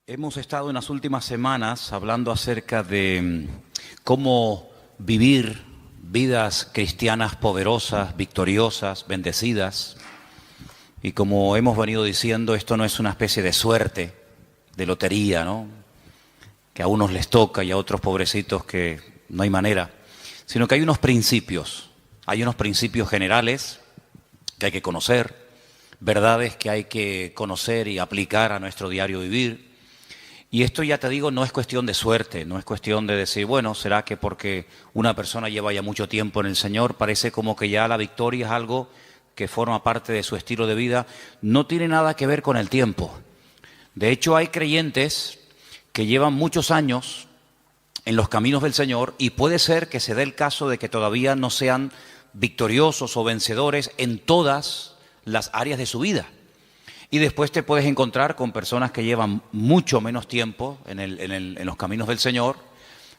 Hemos estado en las últimas semanas hablando acerca de cómo vivir vidas cristianas poderosas, victoriosas, bendecidas. Y como hemos venido diciendo, esto no es una especie de suerte, de lotería, ¿no? Que a unos les toca y a otros pobrecitos que no hay manera. Sino que hay unos principios generales que hay que conocer, verdades que hay que conocer y aplicar a nuestro diario vivir. Y esto, ya te digo, no es cuestión de suerte, no es cuestión de decir, bueno, será que porque una persona lleva ya mucho tiempo en el Señor, parece como que ya la victoria es algo que forma parte de su estilo de vida. No tiene nada que ver con el tiempo. De hecho, hay creyentes que llevan muchos años en los caminos del Señor y puede ser que se dé el caso de que todavía no sean victoriosos o vencedores en todas las áreas de su vida. Y después te puedes encontrar con personas que llevan mucho menos tiempo en los caminos del Señor,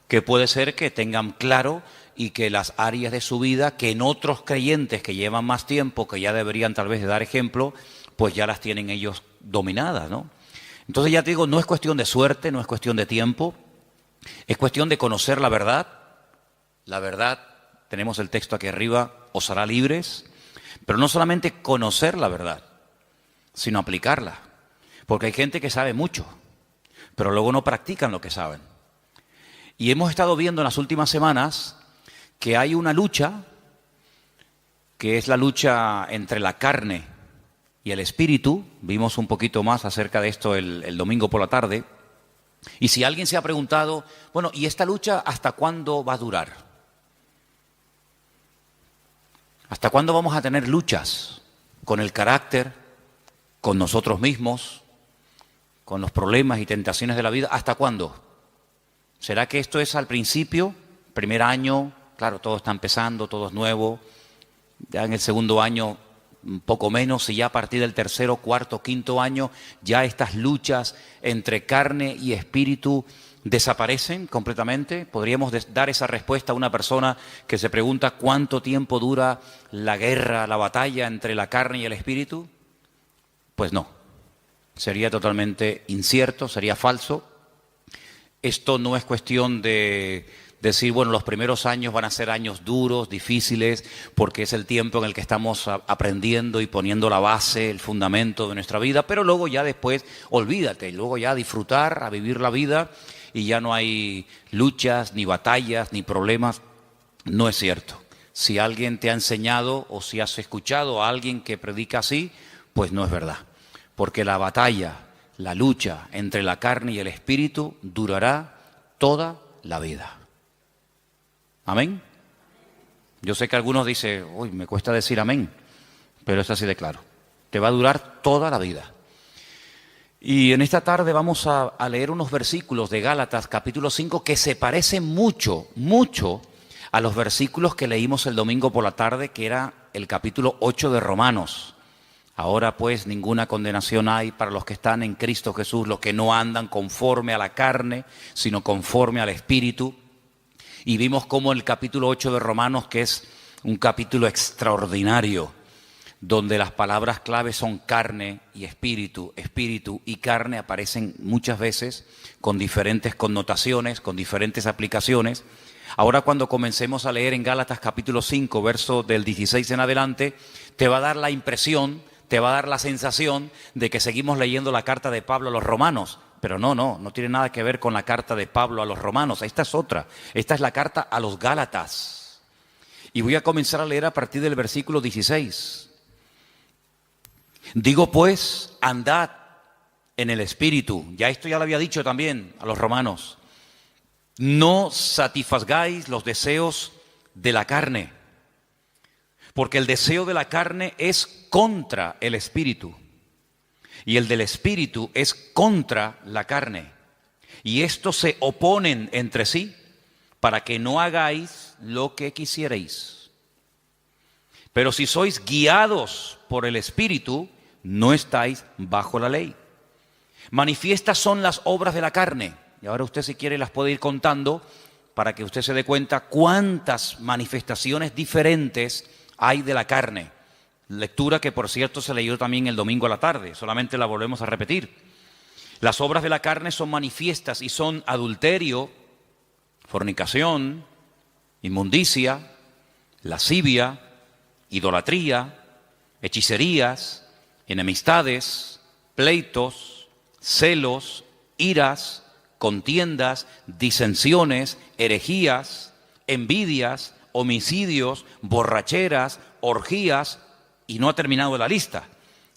que puede ser que tengan claro y que las áreas de su vida que en otros creyentes que llevan más tiempo, que ya deberían tal vez de dar ejemplo, pues ya las tienen ellos dominadas, ¿no? Entonces ya te digo, no es cuestión de suerte, no es cuestión de tiempo, es cuestión de conocer la verdad. La verdad, tenemos el texto aquí arriba, os hará libres, pero no solamente conocer la verdad, sino aplicarla. Porque hay gente que sabe mucho, pero luego no practican lo que saben. Y hemos estado viendo en las últimas semanas que hay una lucha, que es la lucha entre la carne y el espíritu. Vimos un poquito más acerca de esto el domingo por la tarde. Y si alguien se ha preguntado, bueno, ¿y esta lucha hasta cuándo va a durar? ¿Hasta cuándo vamos a tener luchas con el carácter, con nosotros mismos, con los problemas y tentaciones de la vida? ¿Hasta cuándo? ¿Será que esto es al principio, primer año? Claro, todo está empezando, todo es nuevo. Ya en el segundo año, un poco menos, y ya a partir del tercero, cuarto, quinto año, ya estas luchas entre carne y espíritu desaparecen completamente. ¿Podríamos dar esa respuesta a una persona que se pregunta cuánto tiempo dura la guerra, la batalla entre la carne y el espíritu? Pues no, sería totalmente incierto, sería falso. Esto no es cuestión de decir, bueno, los primeros años van a ser años duros, difíciles, porque es el tiempo en el que estamos aprendiendo y poniendo la base, el fundamento de nuestra vida, pero luego ya después, olvídate, luego ya a disfrutar, a vivir la vida y ya no hay luchas, ni batallas, ni problemas. No es cierto. Si alguien te ha enseñado o si has escuchado a alguien que predica así, pues no es verdad, porque la batalla, la lucha entre la carne y el espíritu durará toda la vida. ¿Amén? Yo sé que algunos dicen, uy, me cuesta decir amén, pero es así de claro, te va a durar toda la vida. Y en esta tarde vamos a leer unos versículos de Gálatas capítulo 5 que se parecen mucho, mucho a los versículos que leímos el domingo por la tarde, que era el capítulo 8 de Romanos. Ahora pues ninguna condenación hay para los que están en Cristo Jesús, los que no andan conforme a la carne, sino conforme al Espíritu. Y vimos cómo el capítulo 8 de Romanos, que es un capítulo extraordinario, donde las palabras clave son carne y espíritu, espíritu y carne, aparecen muchas veces con diferentes connotaciones, con diferentes aplicaciones. Ahora cuando comencemos a leer en Gálatas capítulo 5, verso del 16 en adelante, te va a dar la impresión, te va a dar la sensación de que seguimos leyendo la carta de Pablo a los romanos. Pero no tiene nada que ver con la carta de Pablo a los romanos. Esta es otra. Esta es la carta a los Gálatas. Y voy a comenzar a leer a partir del versículo 16. Digo pues, andad en el Espíritu. Ya esto ya lo había dicho también a los romanos. No satisfagáis los deseos de la carne, porque el deseo de la carne es contra el Espíritu, y el del Espíritu es contra la carne. Y estos se oponen entre sí, para que no hagáis lo que quisierais. Pero si sois guiados por el Espíritu, no estáis bajo la ley. Manifiestas son las obras de la carne. Y ahora usted, si quiere, las puede ir contando para que usted se dé cuenta cuántas manifestaciones diferentes hay de la carne. Lectura que, por cierto, se leyó también el domingo a la tarde, solamente la volvemos a repetir. Las obras de la carne son manifiestas y son adulterio, fornicación, inmundicia, lascivia, idolatría, hechicerías, enemistades, pleitos, celos, iras, contiendas, disensiones, herejías, envidias, homicidios, borracheras, orgías, y no ha terminado la lista,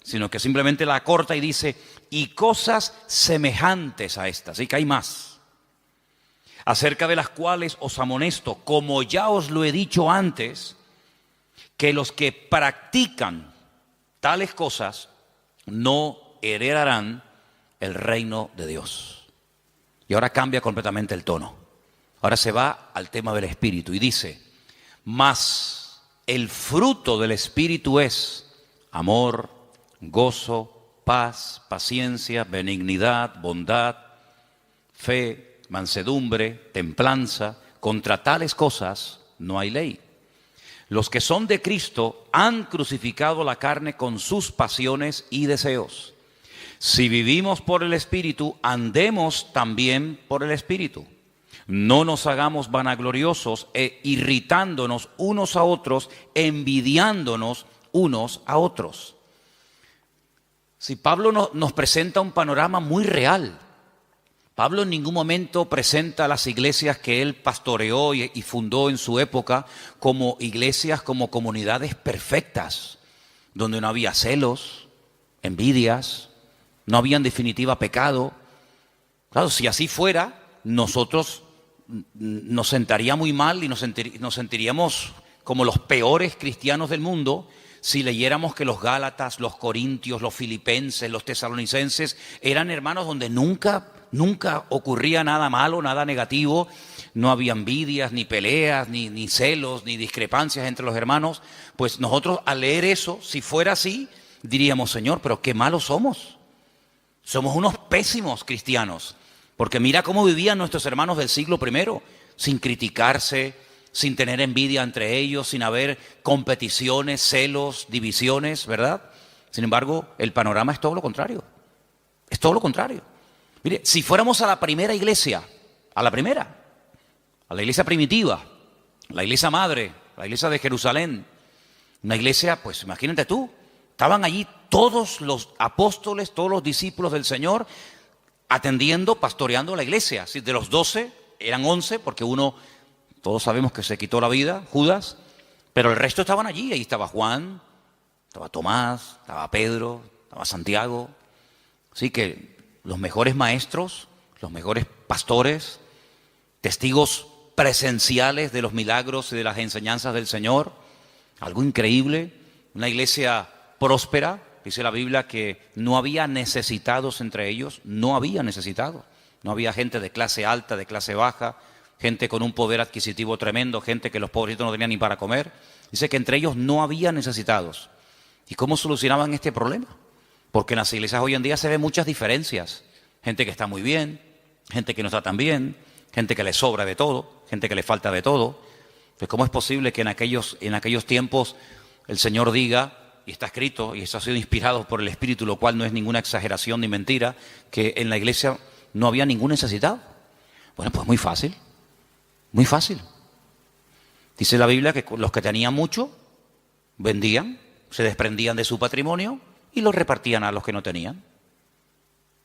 sino que simplemente la acorta y dice, y cosas semejantes a estas, y que hay más, acerca de las cuales os amonesto, como ya os lo he dicho antes, que los que practican tales cosas no heredarán el reino de Dios. Y ahora cambia completamente el tono. Ahora se va al tema del Espíritu y dice, mas el fruto del Espíritu es amor, gozo, paz, paciencia, benignidad, bondad, fe, mansedumbre, templanza. Contra tales cosas no hay ley. Los que son de Cristo han crucificado la carne con sus pasiones y deseos. Si vivimos por el Espíritu, andemos también por el Espíritu. No nos hagamos vanagloriosos e irritándonos unos a otros, envidiándonos unos a otros. Si Pablo nos presenta un panorama muy real. Pablo en ningún momento presenta a las iglesias que él pastoreó y fundó en su época como iglesias, como comunidades perfectas, donde no había celos, envidias, no había en definitiva pecado. Claro, si así fuera, nosotros nos sentaría muy mal y nos sentiríamos como los peores cristianos del mundo si leyéramos que los Gálatas, los Corintios, los Filipenses, los Tesalonicenses eran hermanos donde nunca ocurría nada malo, nada negativo, no había envidias, ni peleas, ni celos, ni discrepancias entre los hermanos. Pues nosotros al leer eso, si fuera así, diríamos, Señor, pero qué malos somos. Somos unos pésimos cristianos, porque mira cómo vivían nuestros hermanos del siglo I, sin criticarse, sin tener envidia entre ellos, sin haber competiciones, celos, divisiones, ¿verdad? Sin embargo, el panorama es todo lo contrario. Es todo lo contrario. Mire, si fuéramos a la primera iglesia, a la iglesia primitiva, la iglesia madre, la iglesia de Jerusalén, una iglesia, pues imagínate tú, estaban allí todos los apóstoles, todos los discípulos del Señor, atendiendo, pastoreando la iglesia. De los 12, eran 11, porque uno, todos sabemos que se quitó la vida, Judas, pero el resto estaban allí. Ahí estaba Juan, estaba Tomás, estaba Pedro, estaba Santiago. Así que los mejores maestros, los mejores pastores, testigos presenciales de los milagros y de las enseñanzas del Señor. Algo increíble, una iglesia próspera. Dice la Biblia que no había necesitados entre ellos, no había necesitados. No había gente de clase alta, de clase baja, gente con un poder adquisitivo tremendo, gente que los pobrecitos no tenían ni para comer. Dice que entre ellos no había necesitados. ¿Y cómo solucionaban este problema? Porque en las iglesias hoy en día se ven muchas diferencias. Gente que está muy bien, gente que no está tan bien, gente que le sobra de todo, gente que le falta de todo. Pues ¿cómo es posible que en aquellos tiempos el Señor diga, y está escrito, y eso ha sido inspirado por el Espíritu, lo cual no es ninguna exageración ni mentira, que en la iglesia no había ningún necesitado? Bueno, pues muy fácil, muy fácil. Dice la Biblia que los que tenían mucho, vendían, se desprendían de su patrimonio y lo repartían a los que no tenían.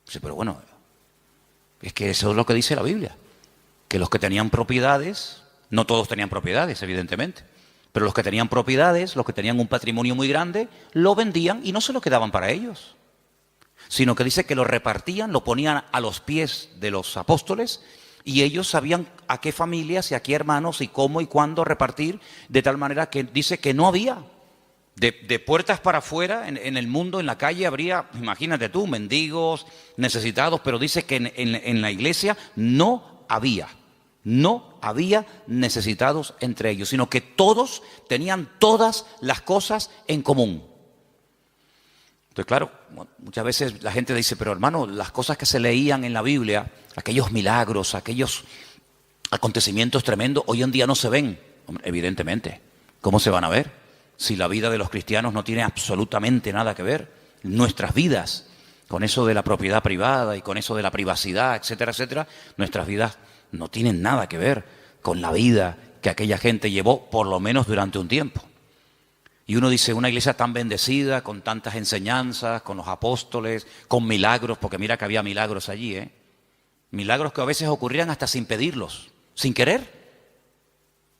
Sí, pero bueno, es que eso es lo que dice la Biblia, que los que tenían propiedades, no todos tenían propiedades, evidentemente, pero los que tenían propiedades, los que tenían un patrimonio muy grande, lo vendían y no se lo quedaban para ellos, sino que dice que lo repartían, lo ponían a los pies de los apóstoles y ellos sabían a qué familias y a qué hermanos y cómo y cuándo repartir, de tal manera que dice que no había. De puertas para afuera, en el mundo, en la calle, habría, imagínate tú, mendigos, necesitados, pero dice que en la iglesia no había necesitados entre ellos, sino que todos tenían todas las cosas en común. Entonces, claro, muchas veces la gente dice, pero hermano, las cosas que se leían en la Biblia, aquellos milagros, aquellos acontecimientos tremendos, hoy en día no se ven. Hombre, evidentemente, ¿cómo se van a ver? si la vida de los cristianos no tiene absolutamente nada que ver, nuestras vidas, con eso de la propiedad privada y con eso de la privacidad, etcétera, etcétera, nuestras vidas no tienen nada que ver con la vida que aquella gente llevó, por lo menos durante un tiempo. Y uno dice, una iglesia tan bendecida, con tantas enseñanzas, con los apóstoles, con milagros, porque mira que había milagros allí, milagros que a veces ocurrían hasta sin pedirlos, sin querer.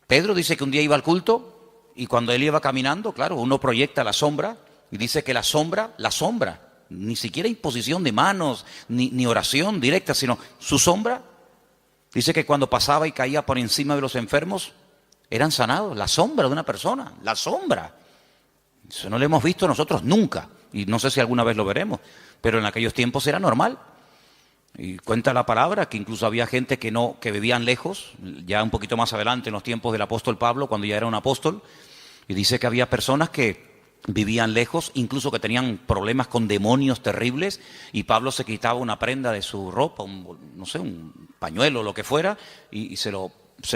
Pedro dice que un día iba al culto y cuando él iba caminando, claro, uno proyecta la sombra y dice que la sombra, ni siquiera imposición de manos, ni oración directa, sino su sombra, dice que cuando pasaba y caía por encima de los enfermos, eran sanados, la sombra de una persona, la sombra. Eso no lo hemos visto nosotros nunca, y no sé si alguna vez lo veremos, pero en aquellos tiempos era normal. Y cuenta la palabra que incluso había gente que vivían lejos, ya un poquito más adelante en los tiempos del apóstol Pablo, cuando ya era un apóstol, y dice que había personas que vivían lejos, incluso que tenían problemas con demonios terribles, y Pablo se quitaba una prenda de su ropa, un pañuelo o lo que fuera, y se lo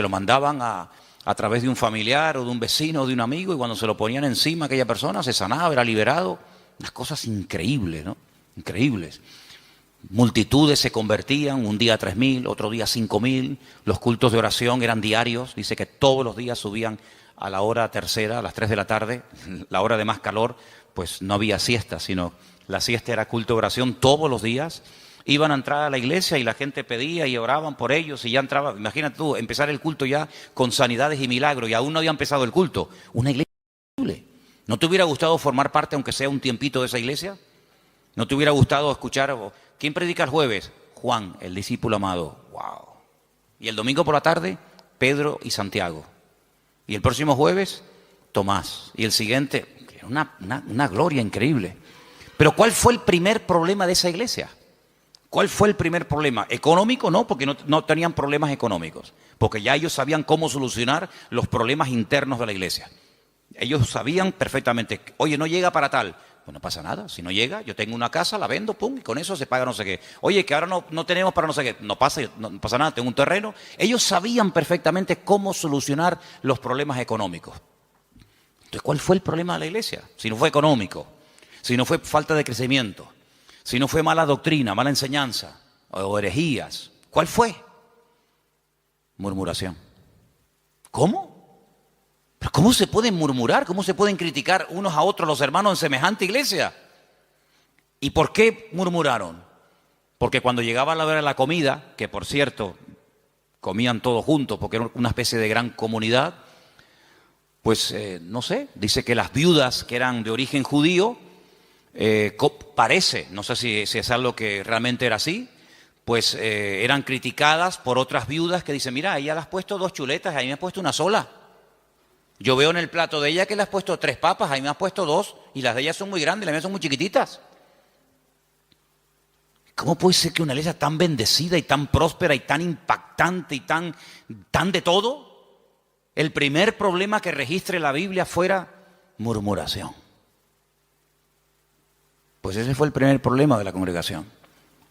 mandaban a través de un familiar o de un vecino o de un amigo, y cuando se lo ponían encima aquella persona se sanaba, era liberado. Unas cosas increíbles, ¿no? Increíbles. Multitudes se convertían, un día 3.000, otro día 5.000, los cultos de oración eran diarios, dice que todos los días subían a la hora tercera, a las 3 de la tarde, la hora de más calor, pues no había siesta, sino la siesta era culto de oración todos los días. Iban a entrar a la iglesia y la gente pedía y oraban por ellos y ya entraba, imagínate tú, empezar el culto ya con sanidades y milagros y aún no había empezado el culto. Una iglesia increíble. ¿No te hubiera gustado formar parte, aunque sea un tiempito, de esa iglesia? ¿No te hubiera gustado escuchar? ¿Quién predica el jueves? Juan, el discípulo amado. ¡Wow! Y el domingo por la tarde, Pedro y Santiago. Y el próximo jueves, Tomás. Y el siguiente, una gloria increíble. Pero ¿cuál fue el primer problema de esa iglesia? ¿Cuál fue el primer problema? ¿Económico? No, porque no tenían problemas económicos. Porque ya ellos sabían cómo solucionar los problemas internos de la iglesia. Ellos sabían perfectamente, oye, no llega para tal. Pues no pasa nada, si no llega, yo tengo una casa, la vendo, pum, y con eso se paga no sé qué. Oye, que ahora no tenemos para no sé qué. No pasa nada, tengo un terreno. Ellos sabían perfectamente cómo solucionar los problemas económicos. Entonces, ¿cuál fue el problema de la iglesia? Si no fue económico, si no fue falta de crecimiento, si no fue mala doctrina, mala enseñanza o herejías, ¿cuál fue? Murmuración. ¿Cómo? ¿Pero cómo se pueden murmurar? ¿Cómo se pueden criticar unos a otros los hermanos en semejante iglesia? ¿Y por qué murmuraron? Porque cuando llegaba la hora de la comida, que por cierto, comían todos juntos porque era una especie de gran comunidad, pues no sé, dice que las viudas que eran de origen judío, parece, no sé si es algo que realmente era así, pues eran criticadas por otras viudas que dicen, mira, a ella le has puesto 2 chuletas, a mí me has puesto una sola. Yo veo en el plato de ella que le has puesto 3 papas, a mí me has puesto 2, y las de ella son muy grandes, las mías son muy chiquititas. ¿Cómo puede ser que una iglesia tan bendecida y tan próspera y tan impactante y tan de todo, el primer problema que registre la Biblia fuera murmuración? Pues ese fue el primer problema de la congregación.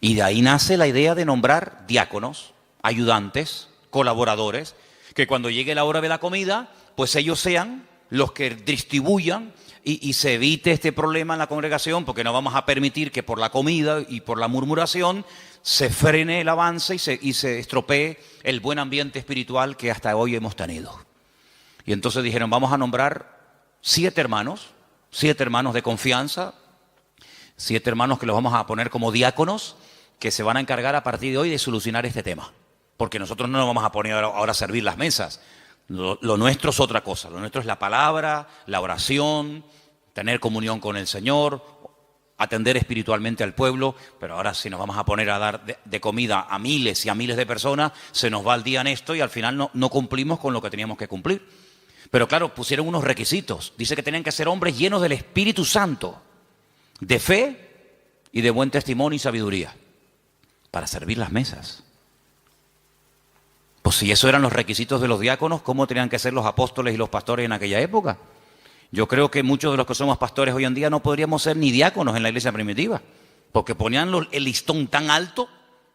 Y de ahí nace la idea de nombrar diáconos, ayudantes, colaboradores, que cuando llegue la hora de la comida, pues ellos sean los que distribuyan y se evite este problema en la congregación, porque no vamos a permitir que por la comida y por la murmuración se frene el avance y se estropee el buen ambiente espiritual que hasta hoy hemos tenido. Y entonces dijeron, vamos a nombrar 7 hermanos de confianza, 7 hermanos que los vamos a poner como diáconos, que se van a encargar a partir de hoy de solucionar este tema. Porque nosotros no nos vamos a poner ahora a servir las mesas. Lo nuestro es otra cosa. Lo nuestro es la palabra, la oración, tener comunión con el Señor, atender espiritualmente al pueblo. Pero ahora si nos vamos a poner a dar de comida a miles y a miles de personas, se nos va el día en esto y al final no cumplimos con lo que teníamos que cumplir. Pero claro, pusieron unos requisitos. Dice que tenían que ser hombres llenos del Espíritu Santo, de fe y de buen testimonio y sabiduría, para servir las mesas. Pues si eso eran los requisitos de los diáconos, ¿cómo tenían que ser los apóstoles y los pastores en aquella época? Yo creo que muchos de los que somos pastores hoy en día no podríamos ser ni diáconos en la iglesia primitiva, porque ponían el listón tan alto,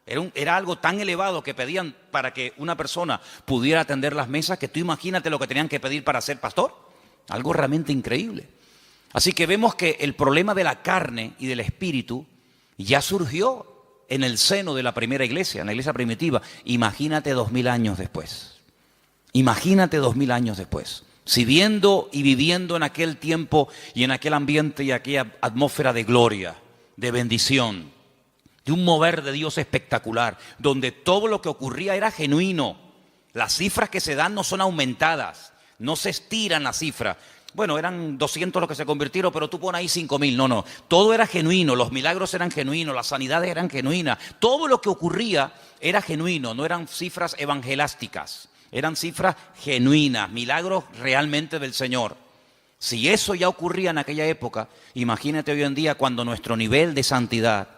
era algo tan elevado que pedían para que una persona pudiera atender las mesas, que tú imagínate lo que tenían que pedir para ser pastor. algo realmente increíble. Así que vemos que el problema de la carne y del espíritu ya surgió en el seno de la primera iglesia, en la iglesia primitiva. Imagínate 2000 años después. Imagínate 2000 años después. Si viendo y viviendo en aquel tiempo y en aquel ambiente y aquella atmósfera de gloria, de bendición, de un mover de Dios espectacular, donde todo lo que ocurría era genuino. Las cifras que se dan no son aumentadas, no se estiran las cifras. Bueno, eran 200 los que se convirtieron, pero tú pones ahí 5000. No. Todo era genuino, los milagros eran genuinos, las sanidades eran genuinas. Todo lo que ocurría era genuino, no eran cifras evangelásticas. Eran cifras genuinas, milagros realmente del Señor. Si eso ya ocurría en aquella época, imagínate hoy en día cuando nuestro nivel de santidad,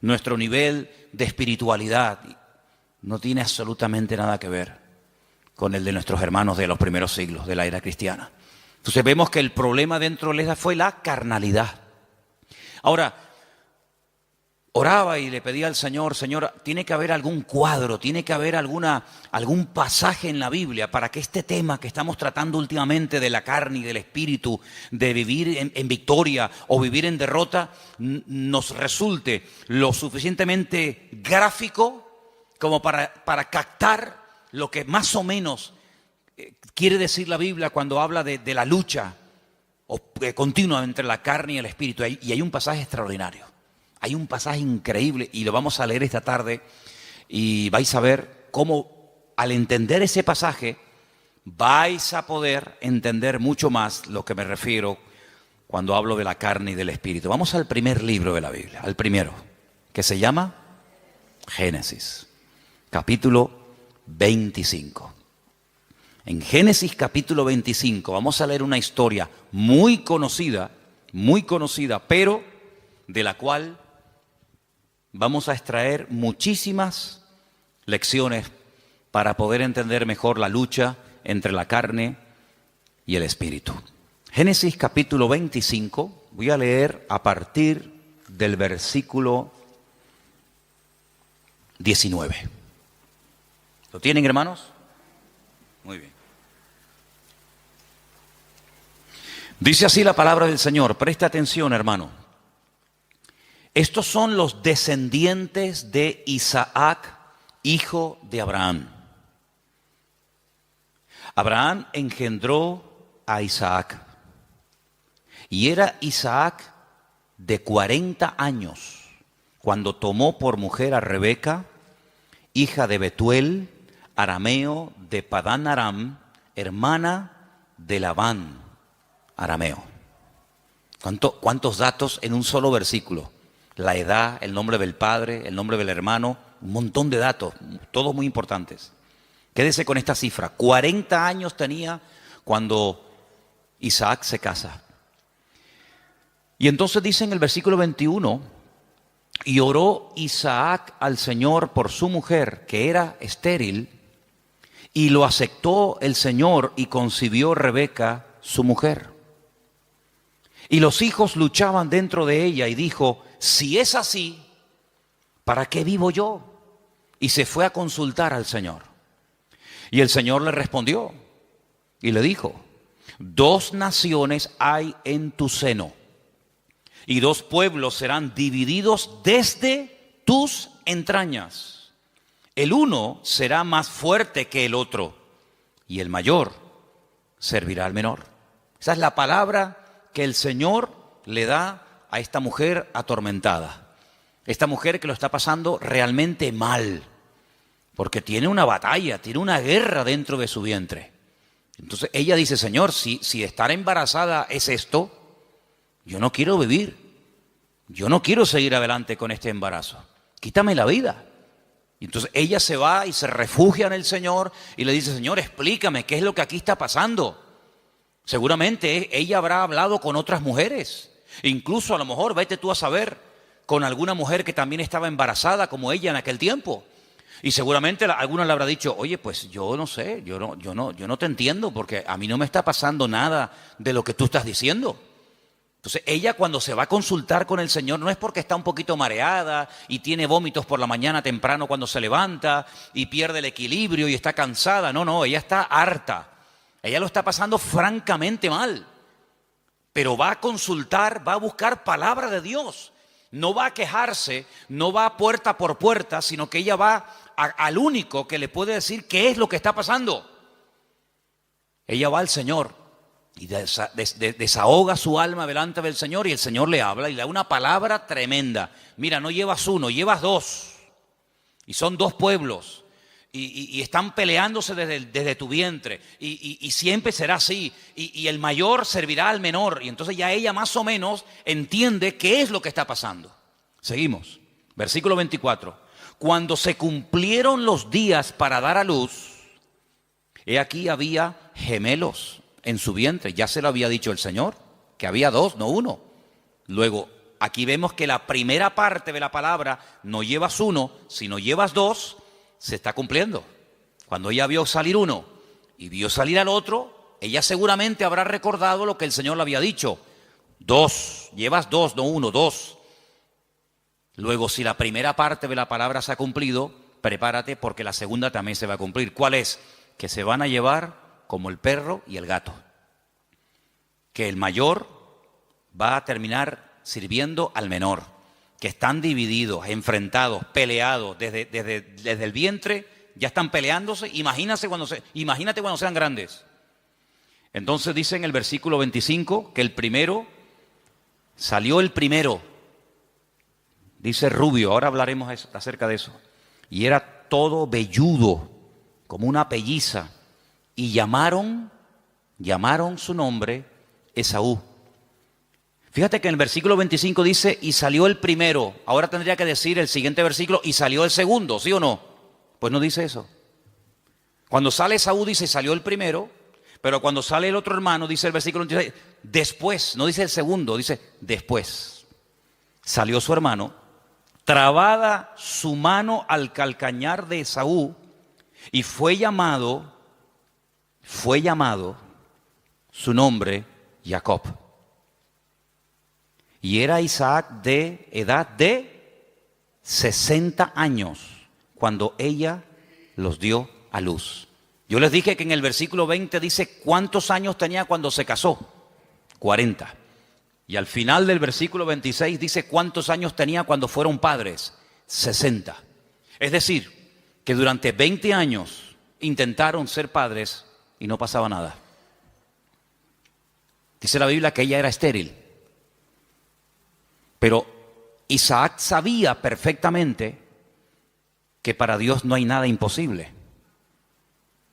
nuestro nivel de espiritualidad no tiene absolutamente nada que ver con el de nuestros hermanos de los primeros siglos de la era cristiana. Entonces vemos que el problema dentro de la iglesia fue la carnalidad. Ahora, oraba y le pedía al Señor, Señor, tiene que haber algún cuadro, tiene que haber algún pasaje en la Biblia para que este tema que estamos tratando últimamente de la carne y del espíritu, de vivir en victoria o vivir en derrota, nos resulte lo suficientemente gráfico como para captar lo que más o menos quiere decir la Biblia cuando habla de la lucha continua entre la carne y el espíritu. Y hay un pasaje extraordinario. Hay un pasaje increíble y lo vamos a leer esta tarde y vais a ver cómo al entender ese pasaje vais a poder entender mucho más lo que me refiero cuando hablo de la carne y del espíritu. Vamos al primer libro de la Biblia, al primero, que se llama Génesis, capítulo 25. En Génesis capítulo 25 vamos a leer una historia muy conocida, pero de la cual vamos a extraer muchísimas lecciones para poder entender mejor la lucha entre la carne y el espíritu. Génesis capítulo 25, voy a leer a partir del versículo 19. ¿Lo tienen, hermanos? Muy bien. Dice así la palabra del Señor. Presta atención, hermano. Estos son los descendientes de Isaac, hijo de Abraham. Abraham engendró a Isaac. Y era Isaac de 40 años cuando tomó por mujer a Rebeca, hija de Betuel, arameo de Padán Aram, hermana de Labán, arameo. ¿Cuántos datos en un solo versículo? La edad, el nombre del padre, el nombre del hermano, un montón de datos, todos muy importantes. Quédese con esta cifra. 40 años tenía cuando Isaac se casa. Y entonces dice en el versículo 21, y oró Isaac al Señor por su mujer, que era estéril, y lo aceptó el Señor y concibió Rebeca, su mujer. Y los hijos luchaban dentro de ella y dijo, si es así, ¿para qué vivo yo? Y se fue a consultar al Señor. Y el Señor le respondió y le dijo, 2 naciones hay en tu seno y 2 pueblos serán divididos desde tus entrañas. El uno será más fuerte que el otro y el mayor servirá al menor. Esa es la palabra que el Señor le da a esta mujer atormentada. Esta mujer que lo está pasando realmente mal, porque tiene una batalla, tiene una guerra dentro de su vientre. Entonces ella dice, Señor, si estar embarazada es esto, yo no quiero vivir. Yo no quiero seguir adelante con este embarazo. Quítame la vida. Y entonces ella se va y se refugia en el Señor y le dice, Señor, explícame qué es lo que aquí está pasando. Seguramente ella habrá hablado con otras mujeres. Incluso a lo mejor, vete tú a saber, con alguna mujer que también estaba embarazada como ella en aquel tiempo. Y seguramente alguna le habrá dicho, oye, pues yo no sé, yo no te entiendo porque a mí no me está pasando nada de lo que tú estás diciendo. Entonces ella cuando se va a consultar con el Señor no es porque está un poquito mareada y tiene vómitos por la mañana temprano cuando se levanta y pierde el equilibrio y está cansada. No, ella está harta. Ella lo está pasando francamente mal. Pero va a consultar, va a buscar palabra de Dios. No va a quejarse, no va puerta por puerta, sino que ella va al único que le puede decir qué es lo que está pasando. Ella va al Señor y desahoga su alma delante del Señor, y el Señor le habla y le da una palabra tremenda. Mira, no llevas uno, llevas dos. Y son dos pueblos. Y están peleándose desde tu vientre. Y siempre será así. Y el mayor servirá al menor. Y entonces ya ella más o menos entiende qué es lo que está pasando. Seguimos. Versículo 24. Cuando se cumplieron los días para dar a luz, he aquí había gemelos en su vientre. Ya se lo había dicho el Señor, que había dos, no uno. Luego, aquí vemos que la primera parte de la palabra, no llevas uno, sino llevas dos, se está cumpliendo. Cuando ella vio salir uno y vio salir al otro, ella seguramente habrá recordado lo que el Señor le había dicho. Dos, llevas dos, no uno, dos. Luego, si la primera parte de la palabra se ha cumplido, prepárate porque la segunda también se va a cumplir. ¿Cuál es? Que se van a llevar como el perro y el gato. Que el mayor va a terminar sirviendo al menor. Que están divididos, enfrentados, peleados desde el vientre, ya están peleándose. Imagínate cuando sean grandes. Entonces dice en el versículo 25 que salió el primero. Dice rubio, ahora hablaremos acerca de eso. Y era todo velludo, como una pelliza. Y llamaron su nombre Esaú. Fíjate que en el versículo 25 dice, y salió el primero. Ahora tendría que decir el siguiente versículo, y salió el segundo, ¿sí o no? Pues no dice eso. Cuando sale Esaú dice, salió el primero, pero cuando sale el otro hermano, dice el versículo 26, después, no dice el segundo, dice después. Salió su hermano, trabada su mano al calcañar de Esaú, y fue llamado su nombre Jacob. Y era Isaac de edad de 60 años cuando ella los dio a luz. Yo les dije que en el versículo 20 dice cuántos años tenía cuando se casó. 40. Y al final del versículo 26 dice cuántos años tenía cuando fueron padres. 60. Es decir, que durante 20 años intentaron ser padres y no pasaba nada. Dice la Biblia que ella era estéril. Pero Isaac sabía perfectamente que para Dios no hay nada imposible.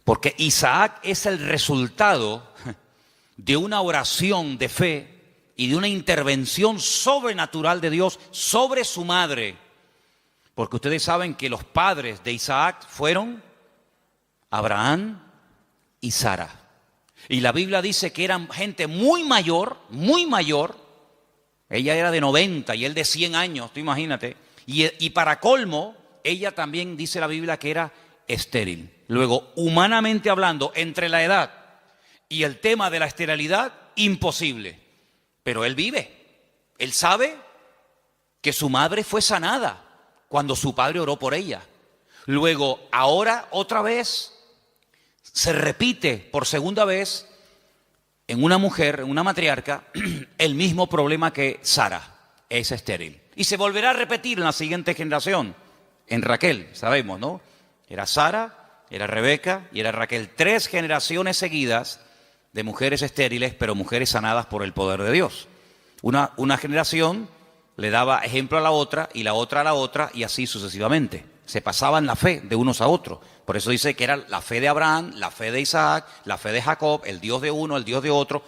Porque Isaac es el resultado de una oración de fe y de una intervención sobrenatural de Dios sobre su madre. Porque ustedes saben que los padres de Isaac fueron Abraham y Sara. Y la Biblia dice que eran gente muy mayor. Ella era de 90 y él de 100 años, tú imagínate. Y para colmo, ella también dice la Biblia que era estéril. Luego, humanamente hablando, entre la edad y el tema de la esterilidad, imposible. Pero él vive. Él sabe que su madre fue sanada cuando su padre oró por ella. Luego, ahora otra vez, se repite por segunda vez en una mujer, en una matriarca, el mismo problema que Sara, es estéril. Y se volverá a repetir en la siguiente generación, en Raquel, sabemos, ¿no? Era Sara, era Rebeca y era Raquel. 3 generaciones seguidas de mujeres estériles, pero mujeres sanadas por el poder de Dios. Una generación le daba ejemplo a la otra y la otra a la otra y así sucesivamente. Se pasaban la fe de unos a otros. Por eso dice que era la fe de Abraham, la fe de Isaac, la fe de Jacob, el Dios de uno, el Dios de otro,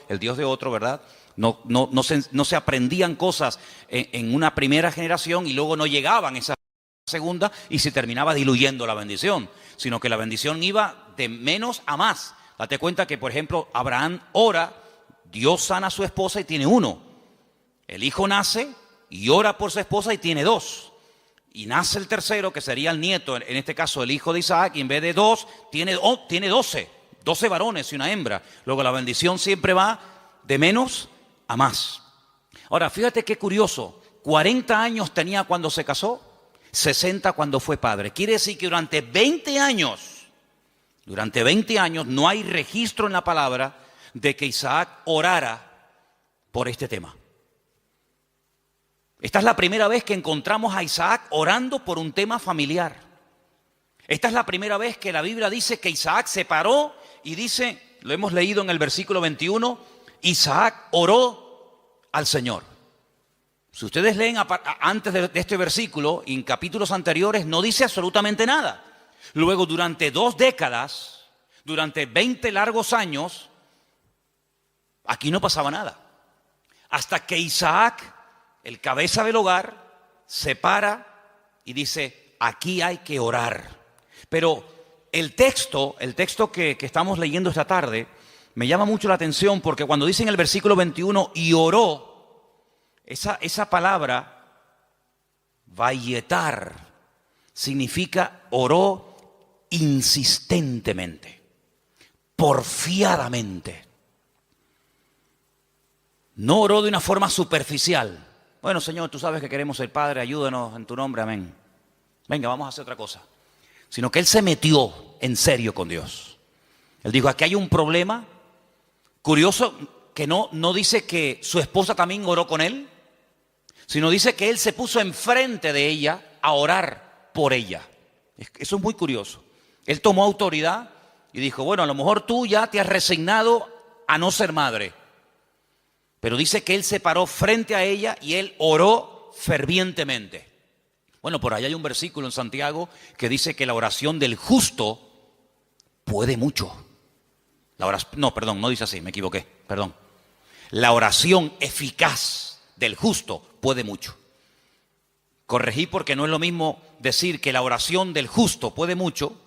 ¿verdad? No se aprendían cosas en una primera generación y luego no llegaban esa segunda y se terminaba diluyendo la bendición, sino que la bendición iba de menos a más. Date cuenta que, por ejemplo, Abraham ora, Dios sana a su esposa y tiene 1. El hijo nace y ora por su esposa y tiene 2. Y nace el tercero, que sería el nieto, en este caso el hijo de Isaac, y en vez de 2, tiene 12 varones y una hembra. Luego la bendición siempre va de menos a más. Ahora, fíjate qué curioso, 40 años tenía cuando se casó, 60 cuando fue padre. Quiere decir que durante 20 años Durante 20 años no hay registro en la palabra de que Isaac orara por este tema. Esta es la primera vez que encontramos a Isaac orando por un tema familiar. Esta es la primera vez que la Biblia dice que Isaac se paró y dice, lo hemos leído en el versículo 21, Isaac oró al Señor. Si ustedes leen antes de este versículo, en capítulos anteriores, no dice absolutamente nada. Luego, durante 2 décadas, durante 20 largos años, aquí no pasaba nada. Hasta que Isaac, el cabeza del hogar, se para y dice, aquí hay que orar. Pero el texto que estamos leyendo esta tarde, me llama mucho la atención porque cuando dice en el versículo 21, y oró, esa palabra, vayetar, significa oró insistentemente, porfiadamente. No oró de una forma superficial. Bueno, Señor, tú sabes que queremos ser Padre, ayúdanos en tu nombre, amén. Venga, vamos a hacer otra cosa. Sino que él se metió en serio con Dios. Él dijo, aquí hay un problema. Curioso que no dice que su esposa también oró con él, sino dice que él se puso enfrente de ella a orar por ella. Eso es muy curioso. Él tomó autoridad y dijo, bueno, a lo mejor tú ya te has resignado a no ser madre. Pero dice que él se paró frente a ella y él oró fervientemente. Bueno, por ahí hay un versículo en Santiago que dice que la oración del justo puede mucho. No dice así, me equivoqué, perdón. La oración eficaz del justo puede mucho. Corregí porque no es lo mismo decir que la oración del justo puede mucho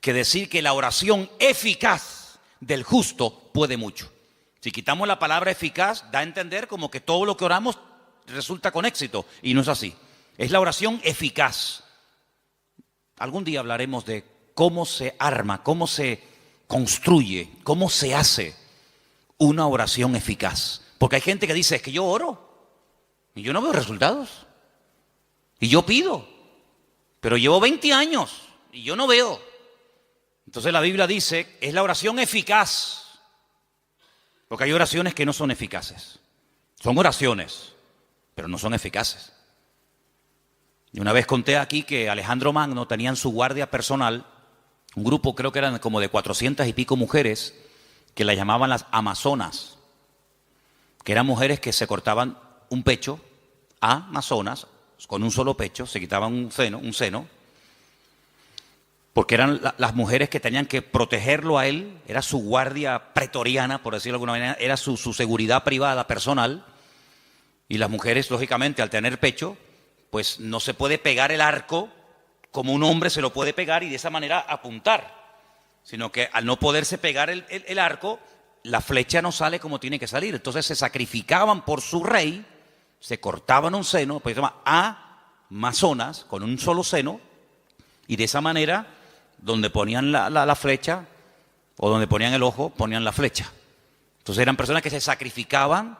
que decir que la oración eficaz del justo puede mucho. Si quitamos la palabra eficaz, da a entender como que todo lo que oramos resulta con éxito, y no es así. Es la oración eficaz. Algún día hablaremos de cómo se arma, cómo se construye, cómo se hace una oración eficaz. Porque hay gente que dice, es que yo oro y yo no veo resultados. Y yo pido, pero llevo 20 años y yo no veo. Entonces la Biblia dice, es la oración eficaz. Porque hay oraciones que no son eficaces. Son oraciones, pero no son eficaces. Y una vez conté aquí que Alejandro Magno tenía en su guardia personal un grupo, creo que eran como de 400 y pico mujeres, que la llamaban las amazonas, que eran mujeres que se cortaban un pecho, amazonas, con un solo pecho, se quitaban un seno, porque eran las mujeres que tenían que protegerlo a él, era su guardia pretoriana, por decirlo de alguna manera, era su seguridad privada, personal, y las mujeres, lógicamente, al tener pecho, pues no se puede pegar el arco como un hombre se lo puede pegar y de esa manera apuntar, sino que al no poderse pegar el arco, la flecha no sale como tiene que salir. Entonces se sacrificaban por su rey, se cortaban un seno, pues se llama amazonas, con un solo seno, y de esa manera, donde ponían la flecha, o donde ponían el ojo, ponían la flecha. Entonces eran personas que se sacrificaban,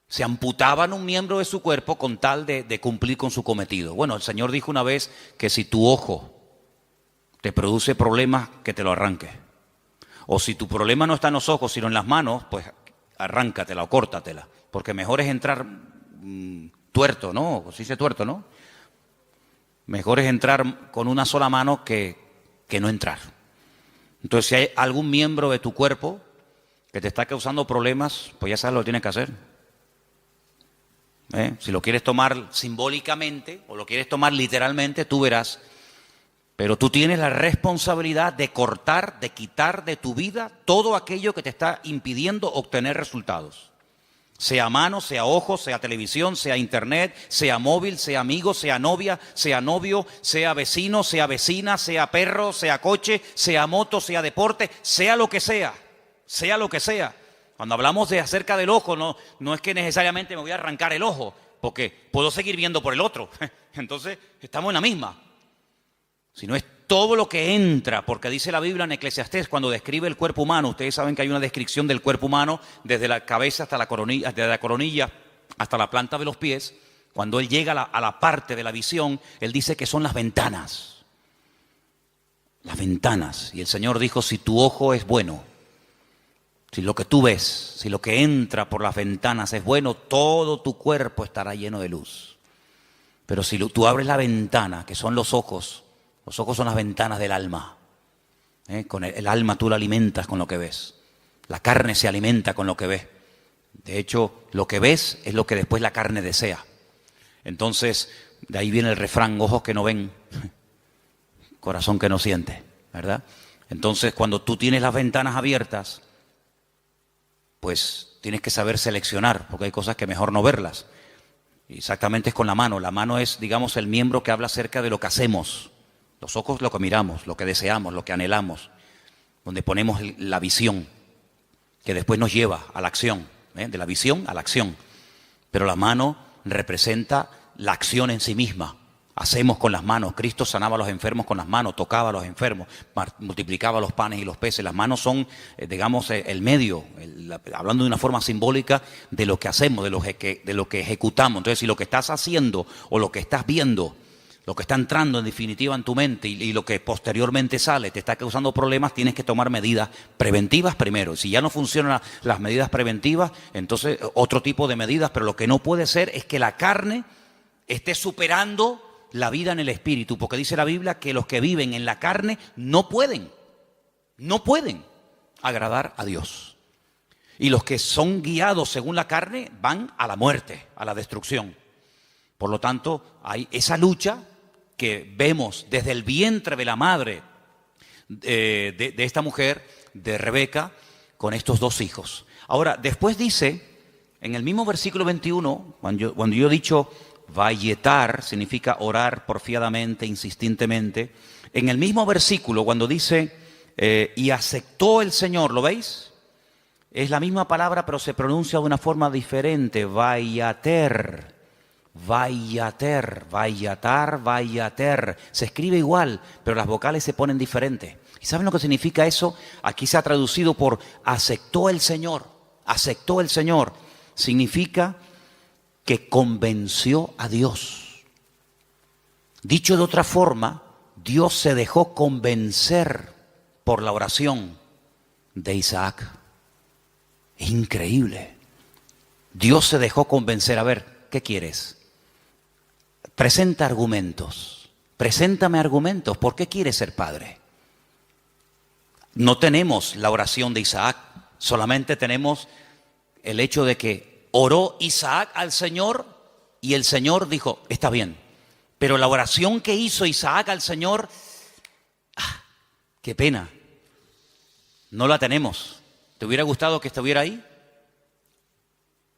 se amputaban un miembro de su cuerpo con tal de cumplir con su cometido. Bueno, el Señor dijo una vez que si tu ojo te produce problemas, que te lo arranque. O si tu problema no está en los ojos, sino en las manos, pues arráncatela o córtatela. Porque mejor es entrar tuerto, ¿no? Se dice tuerto, ¿no? Mejor es entrar con una sola mano que no entrar. Entonces, si hay algún miembro de tu cuerpo que te está causando problemas, pues ya sabes lo que tienes que hacer. Si lo quieres tomar simbólicamente o lo quieres tomar literalmente, tú verás. Pero tú tienes la responsabilidad de cortar, de quitar de tu vida todo aquello que te está impidiendo obtener resultados. Sea mano, sea ojo, sea televisión, sea internet, sea móvil, sea amigo, sea novia, sea novio, sea vecino, sea vecina, sea perro, sea coche, sea moto, sea deporte, sea lo que sea, sea lo que sea. Cuando hablamos de acerca del ojo, no es que necesariamente me voy a arrancar el ojo, porque puedo seguir viendo por el otro. Entonces, estamos en la misma. Sino es todo lo que entra, porque dice la Biblia en Eclesiastés, cuando describe el cuerpo humano, ustedes saben que hay una descripción del cuerpo humano desde la cabeza hasta la coronilla, desde la coronilla hasta la planta de los pies. Cuando él llega a la parte de la visión, él dice que son las ventanas. Las ventanas. Y el Señor dijo, si tu ojo es bueno, si lo que tú ves, si lo que entra por las ventanas es bueno, todo tu cuerpo estará lleno de luz. Pero si tú abres la ventana, que son los ojos son las ventanas del alma. Con el alma tú la alimentas con lo que ves. La carne se alimenta con lo que ves. De hecho, lo que ves es lo que después la carne desea. Entonces, de ahí viene el refrán, ojos que no ven, corazón que no siente, ¿verdad? Entonces, cuando tú tienes las ventanas abiertas, pues tienes que saber seleccionar, porque hay cosas que mejor no verlas. Exactamente es con la mano. La mano es, digamos, el miembro que habla acerca de lo que hacemos. Los ojos lo que miramos, lo que deseamos, lo que anhelamos, donde ponemos la visión, que después nos lleva a la acción, de la visión a la acción. Pero la mano representa la acción en sí misma. Hacemos con las manos. Cristo sanaba a los enfermos con las manos, tocaba a los enfermos, multiplicaba los panes y los peces. Las manos son, digamos, el medio, hablando de una forma simbólica de lo que hacemos, de lo que ejecutamos. Entonces, si lo que estás haciendo o lo que estás viendo, lo que está entrando en definitiva en tu mente y lo que posteriormente sale te está causando problemas, tienes que tomar medidas preventivas primero. Si ya no funcionan las medidas preventivas, entonces otro tipo de medidas, pero lo que no puede ser es que la carne esté superando la vida en el espíritu, porque dice la Biblia que los que viven en la carne no pueden agradar a Dios. Y los que son guiados según la carne van a la muerte, a la destrucción. Por lo tanto, hay esa lucha que vemos desde el vientre de la madre de esta mujer, de Rebeca, con estos dos hijos. Ahora, después dice, en el mismo versículo 21, cuando yo he dicho vayetar, significa orar porfiadamente, insistentemente, en el mismo versículo, cuando dice, y aceptó el Señor, ¿lo veis? Es la misma palabra, pero se pronuncia de una forma diferente, vayater. Vayater, vayatar, vayater. Se escribe igual, pero las vocales se ponen diferentes. ¿Y saben lo que significa eso? Aquí se ha traducido por aceptó el Señor. Aceptó el Señor. Significa que convenció a Dios. Dicho de otra forma, Dios se dejó convencer por la oración de Isaac. Es increíble. Dios se dejó convencer. A ver, ¿qué quieres? Presenta argumentos. Preséntame argumentos. ¿Por qué quieres ser padre? No tenemos la oración de Isaac. Solamente tenemos el hecho de que oró Isaac al Señor y el Señor dijo, está bien. Pero la oración que hizo Isaac al Señor, qué pena, no la tenemos. ¿Te hubiera gustado que estuviera ahí?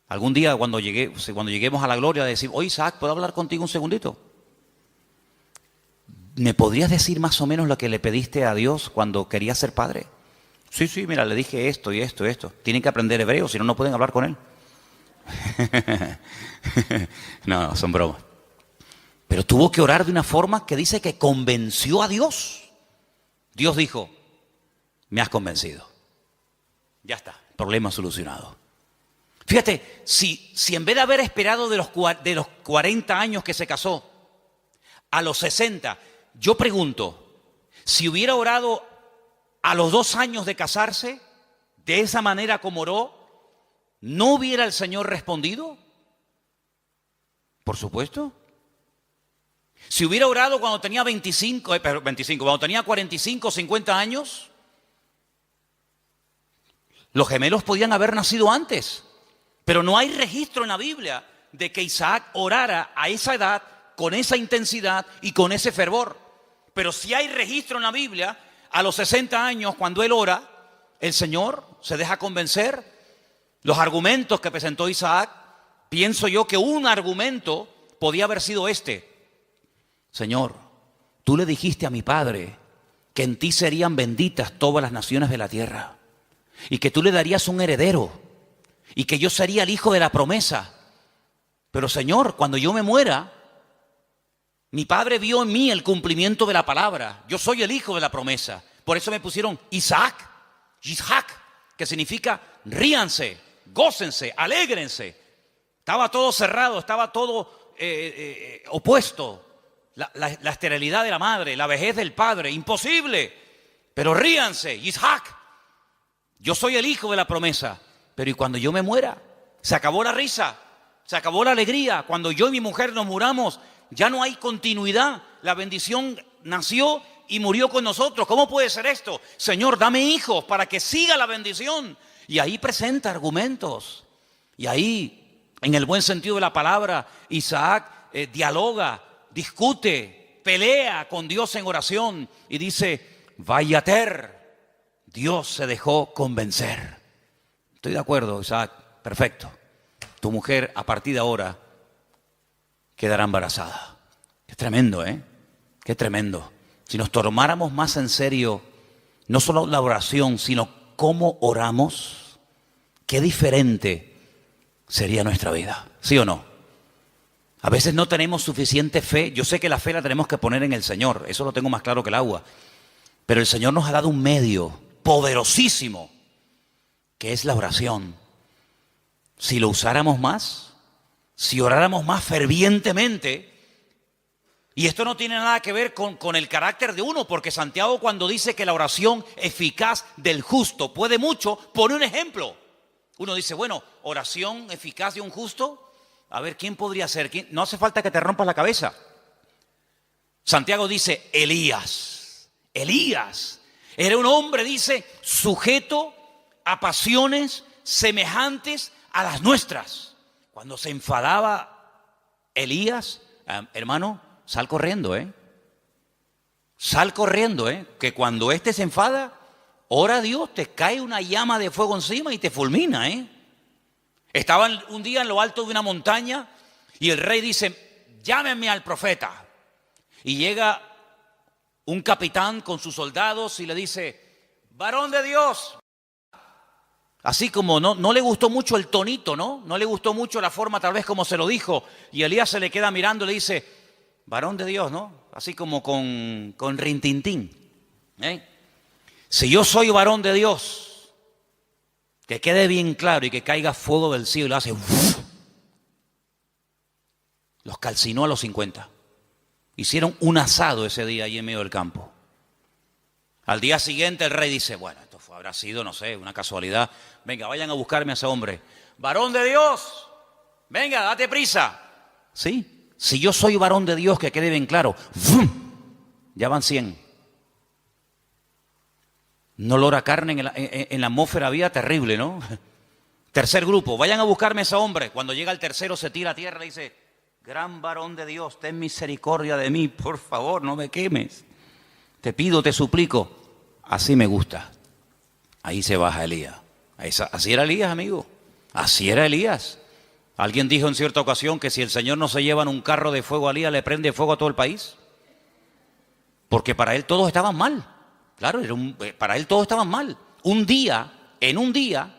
Algún día cuando lleguemos a la gloria decir, oye Isaac, ¿puedo hablar contigo un segundito? ¿Me podrías decir más o menos lo que le pediste a Dios cuando querías ser padre? Sí, mira, le dije esto y esto y esto. Tienen que aprender hebreo, si no, no pueden hablar con él. No, son bromas. Pero tuvo que orar de una forma que dice que convenció a Dios. Dios dijo, me has convencido. Ya está, problema solucionado. Fíjate, si en vez de haber esperado de los 40 años que se casó, a los 60, yo pregunto, si hubiera orado a los 2 años de casarse, de esa manera como oró, ¿no hubiera el Señor respondido? Por supuesto. Si hubiera orado cuando tenía cuando tenía 45, 50 años, los gemelos podían haber nacido antes. Pero no hay registro en la Biblia de que Isaac orara a esa edad, con esa intensidad y con ese fervor. Pero sí hay registro en la Biblia, a los 60 años, cuando él ora, el Señor se deja convencer. Los argumentos que presentó Isaac, pienso yo que un argumento podía haber sido este. Señor, tú le dijiste a mi padre que en ti serían benditas todas las naciones de la tierra y que tú le darías un heredero. Y que yo sería el hijo de la promesa. Pero Señor, cuando yo me muera, mi padre vio en mí el cumplimiento de la palabra. Yo soy el hijo de la promesa. Por eso me pusieron Isaac, que significa ríanse, gócense, alégrense. Estaba todo cerrado, estaba todo opuesto. la esterilidad de la madre, la vejez del padre, imposible. Pero ríanse, Isaac, yo soy el hijo de la promesa, pero ¿y cuando yo me muera? Se acabó la risa, se acabó la alegría. Cuando yo y mi mujer nos muramos, ya no hay continuidad. La bendición nació y murió con nosotros. ¿Cómo puede ser esto? Señor, dame hijos para que siga la bendición. Y ahí presenta argumentos. Y ahí, en el buen sentido de la palabra, Isaac dialoga, discute, pelea con Dios en oración y dice, Vayater, Dios se dejó convencer. Estoy de acuerdo, Isaac, perfecto. Tu mujer a partir de ahora quedará embarazada. Qué tremendo, ¿eh? Qué tremendo. Si nos tomáramos más en serio, no solo la oración, sino cómo oramos, qué diferente sería nuestra vida, ¿sí o no? A veces no tenemos suficiente fe. Yo sé que la fe la tenemos que poner en el Señor, eso lo tengo más claro que el agua. Pero el Señor nos ha dado un medio poderosísimo, que es la oración. Si lo usáramos más, si oráramos más fervientemente, y esto no tiene nada que ver con el carácter de uno, porque Santiago cuando dice que la oración eficaz del justo puede mucho, pone un ejemplo. Uno dice, bueno, oración eficaz de un justo, a ver, ¿quién podría ser? ¿Quién? No hace falta que te rompas la cabeza. Santiago dice, Elías era un hombre, dice, sujeto a pasiones semejantes a las nuestras. Cuando se enfadaba Elías, hermano, sal corriendo, sal corriendo, que cuando éste se enfada, ora a Dios, te cae una llama de fuego encima y te fulmina, Estaban un día en lo alto de una montaña y el rey dice, llámenme al profeta. Y llega un capitán con sus soldados y le dice, varón de Dios. Así como no le gustó mucho el tonito, no le gustó mucho la forma tal vez como se lo dijo. Y Elías se le queda mirando y le dice, varón de Dios, ¿no? Así como con rintintín. Si yo soy varón de Dios, que quede bien claro y que caiga fuego del cielo y lo hace. Los calcinó a los 50. Hicieron un asado ese día ahí en medio del campo. Al día siguiente el rey dice, bueno, esto habrá sido, no sé, una casualidad. Venga, vayan a buscarme a ese hombre. Varón de Dios, venga, date prisa. Sí, si yo soy varón de Dios, que quede bien claro. Ya van 100. Un olor a carne en la atmósfera había terrible, ¿no? Tercer grupo, vayan a buscarme a ese hombre. Cuando llega el tercero se tira a tierra y dice, gran varón de Dios, ten misericordia de mí, por favor, no me quemes. Te pido, te suplico. Así me gusta. Ahí se baja Elías. Así era Elías, amigo. Así era Elías. Alguien dijo en cierta ocasión que si el Señor no se lleva en un carro de fuego a Elías, le prende fuego a todo el país. Porque para él todos estaban mal. Claro, para él todos estaban mal. En un día,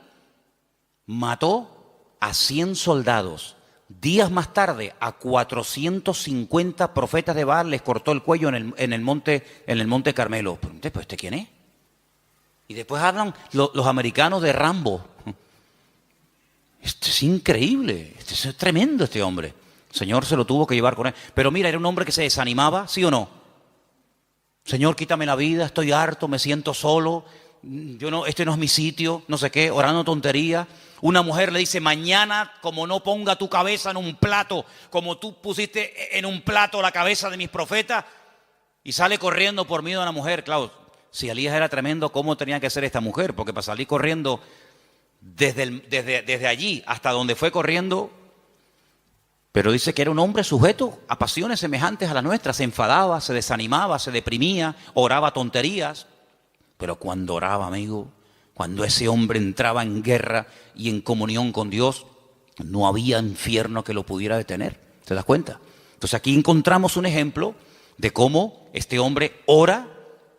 mató a 100 soldados. Días más tarde, a 450 profetas de Baal les cortó el cuello en el monte Carmelo. Pero ¿este quién es? Y después hablan los americanos de Rambo. Esto es increíble, esto es tremendo este hombre. El Señor se lo tuvo que llevar con él. Pero mira, era un hombre que se desanimaba, ¿sí o no? Señor, quítame la vida, estoy harto, me siento solo, este no es mi sitio, no sé qué, orando tontería. Una mujer le dice, mañana como no ponga tu cabeza en un plato, como tú pusiste en un plato la cabeza de mis profetas, y sale corriendo por miedo a una mujer. Claro, si Elías era tremendo, ¿cómo tenía que ser esta mujer? Porque para salir corriendo desde allí hasta donde fue corriendo. Pero dice que era un hombre sujeto a pasiones semejantes a las nuestras. Se enfadaba, se desanimaba, se deprimía, oraba tonterías. Pero cuando oraba, amigo, cuando ese hombre entraba en guerra y en comunión con Dios, no había infierno que lo pudiera detener. ¿Te das cuenta? Entonces aquí encontramos un ejemplo de cómo este hombre ora.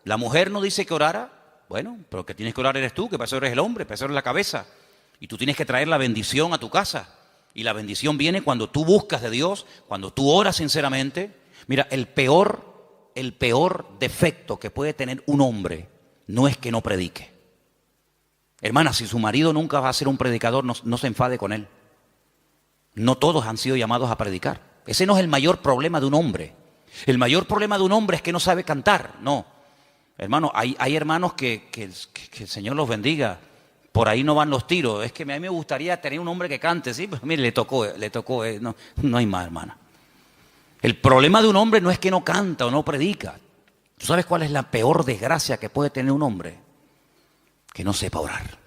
La mujer no dice que orara. Bueno, pero que tienes que orar eres tú, que para eso eres el hombre, para eso eres la cabeza. Y tú tienes que traer la bendición a tu casa. Y la bendición viene cuando tú buscas de Dios, cuando tú oras sinceramente. Mira, el peor defecto que puede tener un hombre no es que no predique. Hermana, si su marido nunca va a ser un predicador, no se enfade con él. No todos han sido llamados a predicar. Ese no es el mayor problema de un hombre. El mayor problema de un hombre es que no sabe cantar. No, hermano, hay hermanos que el Señor los bendiga. Por ahí no van los tiros. Es que a mí me gustaría tener un hombre que cante, ¿sí? Pues mire, le tocó, no hay más, hermana. El problema de un hombre no es que no canta o no predica. ¿Tú sabes cuál es la peor desgracia que puede tener un hombre? Que no sepa orar.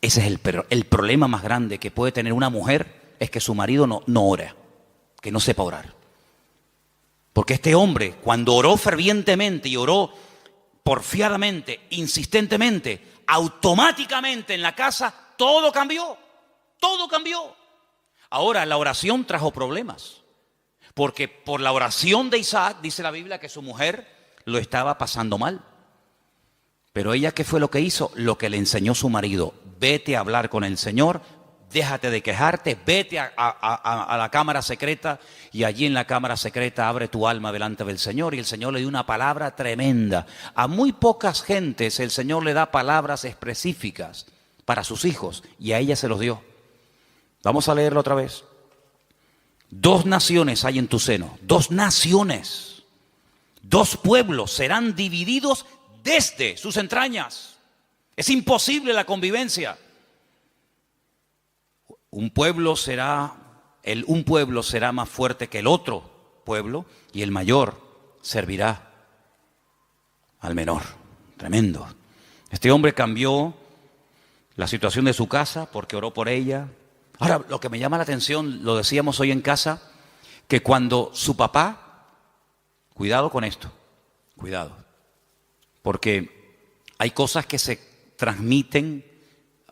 Ese es el problema más grande que puede tener una mujer, es que su marido no ora, que no sepa orar. Porque este hombre, cuando oró fervientemente y oró porfiadamente, insistentemente, automáticamente en la casa, todo cambió, todo cambió. Ahora, la oración trajo problemas, porque por la oración de Isaac, dice la Biblia, que su mujer lo estaba pasando mal. Pero ella, ¿qué fue lo que hizo? Lo que le enseñó su marido: vete a hablar con el Señor, déjate de quejarte, vete a la cámara secreta, y allí en la cámara secreta abre tu alma delante del Señor. Y el Señor le dio una palabra tremenda. A muy pocas gentes el Señor le da palabras específicas para sus hijos, y a ella se los dio. Vamos a leerlo otra vez. 2 naciones hay en tu seno, 2 naciones, 2 pueblos serán divididos desde sus entrañas. Es imposible la convivencia. Un pueblo será más fuerte que el otro pueblo, y el mayor servirá al menor. Tremendo. Este hombre cambió la situación de su casa porque oró por ella. Ahora, lo que me llama la atención, lo decíamos hoy en casa, que cuando su papá, cuidado con esto, cuidado, porque hay cosas que se transmiten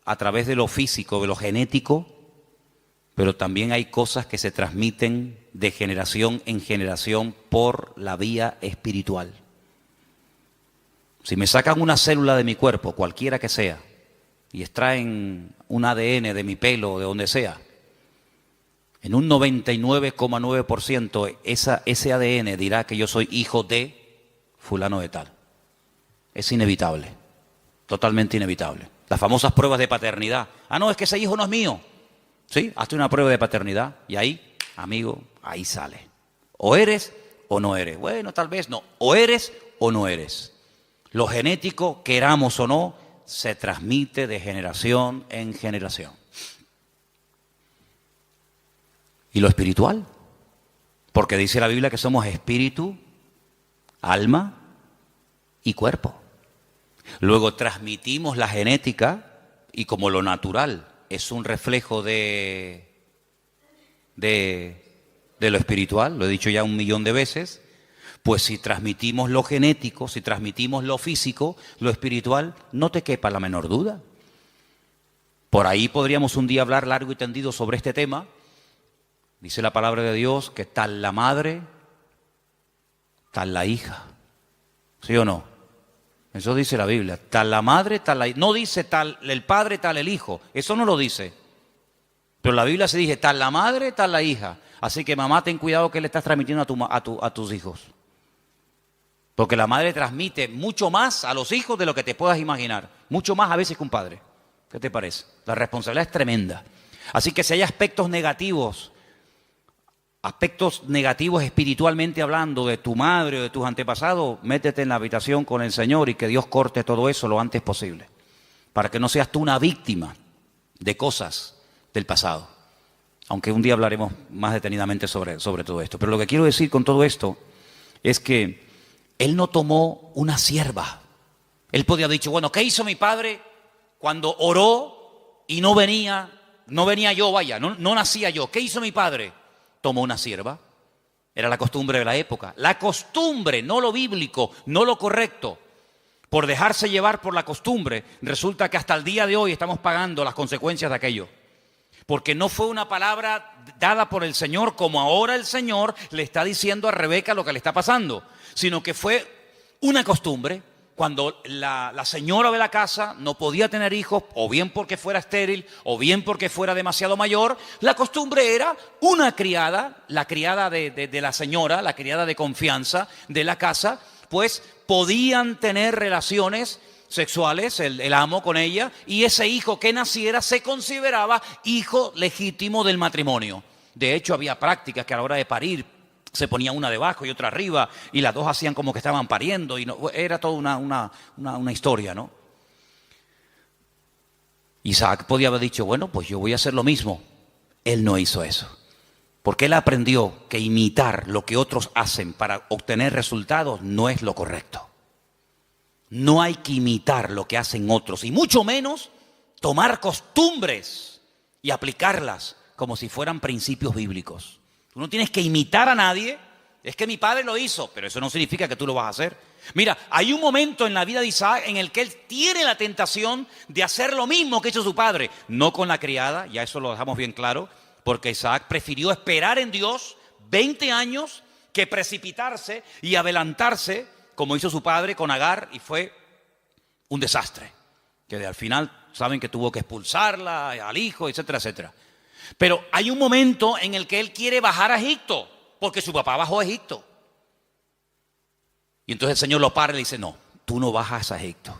a través de lo físico, de lo genético, pero también hay cosas que se transmiten de generación en generación por la vía espiritual. Si me sacan una célula de mi cuerpo, cualquiera que sea, y extraen un ADN de mi pelo o de donde sea, en un 99,9% ese ADN dirá que yo soy hijo de fulano de tal. Es inevitable, totalmente inevitable. Las famosas pruebas de paternidad. Ah, no, es que ese hijo no es mío. Sí, hazte una prueba de paternidad y ahí, amigo, ahí sale. O eres o no eres. Bueno, tal vez no. O eres o no eres. Lo genético, queramos o no, se transmite de generación en generación. ¿Y lo espiritual? Porque dice la Biblia que somos espíritu, alma y cuerpo. Luego transmitimos la genética, y como lo natural es un reflejo de lo espiritual, lo he dicho ya 1.000.000 de veces, pues si transmitimos lo genético, si transmitimos lo físico, lo espiritual, no te quepa la menor duda. Por ahí podríamos un día hablar largo y tendido sobre este tema. Dice la palabra de Dios que tal la madre, tal la hija. ¿Sí o no? Eso dice la Biblia. Tal la madre, tal la hija. No dice tal el padre, tal el hijo. Eso no lo dice. Pero la Biblia se dice tal la madre, tal la hija. Así que mamá, ten cuidado que le estás transmitiendo a tus hijos. Porque la madre transmite mucho más a los hijos de lo que te puedas imaginar. Mucho más a veces que un padre. ¿Qué te parece? La responsabilidad es tremenda. Así que si hay aspectos negativos espiritualmente hablando de tu madre o de tus antepasados, métete en la habitación con el Señor y que Dios corte todo eso lo antes posible. Para que no seas tú una víctima de cosas del pasado. Aunque un día hablaremos más detenidamente sobre todo esto. Pero lo que quiero decir con todo esto es que él no tomó una sierva. Él podía haber dicho, bueno, ¿qué hizo mi padre cuando oró y no venía yo, vaya, no nacía yo? ¿Qué hizo mi padre? Tomó una sierva. Era la costumbre de la época. La costumbre, no lo bíblico, no lo correcto. Por dejarse llevar por la costumbre, resulta que hasta el día de hoy estamos pagando las consecuencias de aquello. Porque no fue una palabra dada por el Señor como ahora el Señor le está diciendo a Rebeca lo que le está pasando, sino que fue una costumbre. Cuando la señora de la casa no podía tener hijos, o bien porque fuera estéril, o bien porque fuera demasiado mayor, la costumbre era una criada, la criada de la señora, la criada de confianza de la casa, pues podían tener relaciones sexuales, el amo con ella, y ese hijo que naciera se consideraba hijo legítimo del matrimonio. De hecho, había prácticas que a la hora de parir se ponía una debajo y otra arriba, y las dos hacían como que estaban pariendo, y no, era toda una historia, ¿no? Isaac podía haber dicho, bueno, pues yo voy a hacer lo mismo. Él no hizo eso. Porque él aprendió que imitar lo que otros hacen para obtener resultados no es lo correcto. No hay que imitar lo que hacen otros, y mucho menos tomar costumbres y aplicarlas como si fueran principios bíblicos. Tú no tienes que imitar a nadie. Es que mi padre lo hizo, pero eso no significa que tú lo vas a hacer. Mira, hay un momento en la vida de Isaac en el que él tiene la tentación de hacer lo mismo que hizo su padre. No con la criada, ya eso lo dejamos bien claro, porque Isaac prefirió esperar en Dios 20 años que precipitarse y adelantarse, como hizo su padre con Agar, y fue un desastre. Que al final saben que tuvo que expulsarla, al hijo, etcétera, etcétera. Pero hay un momento en el que él quiere bajar a Egipto, porque su papá bajó a Egipto. Y entonces el Señor lo para y le dice, no, tú no bajas a Egipto.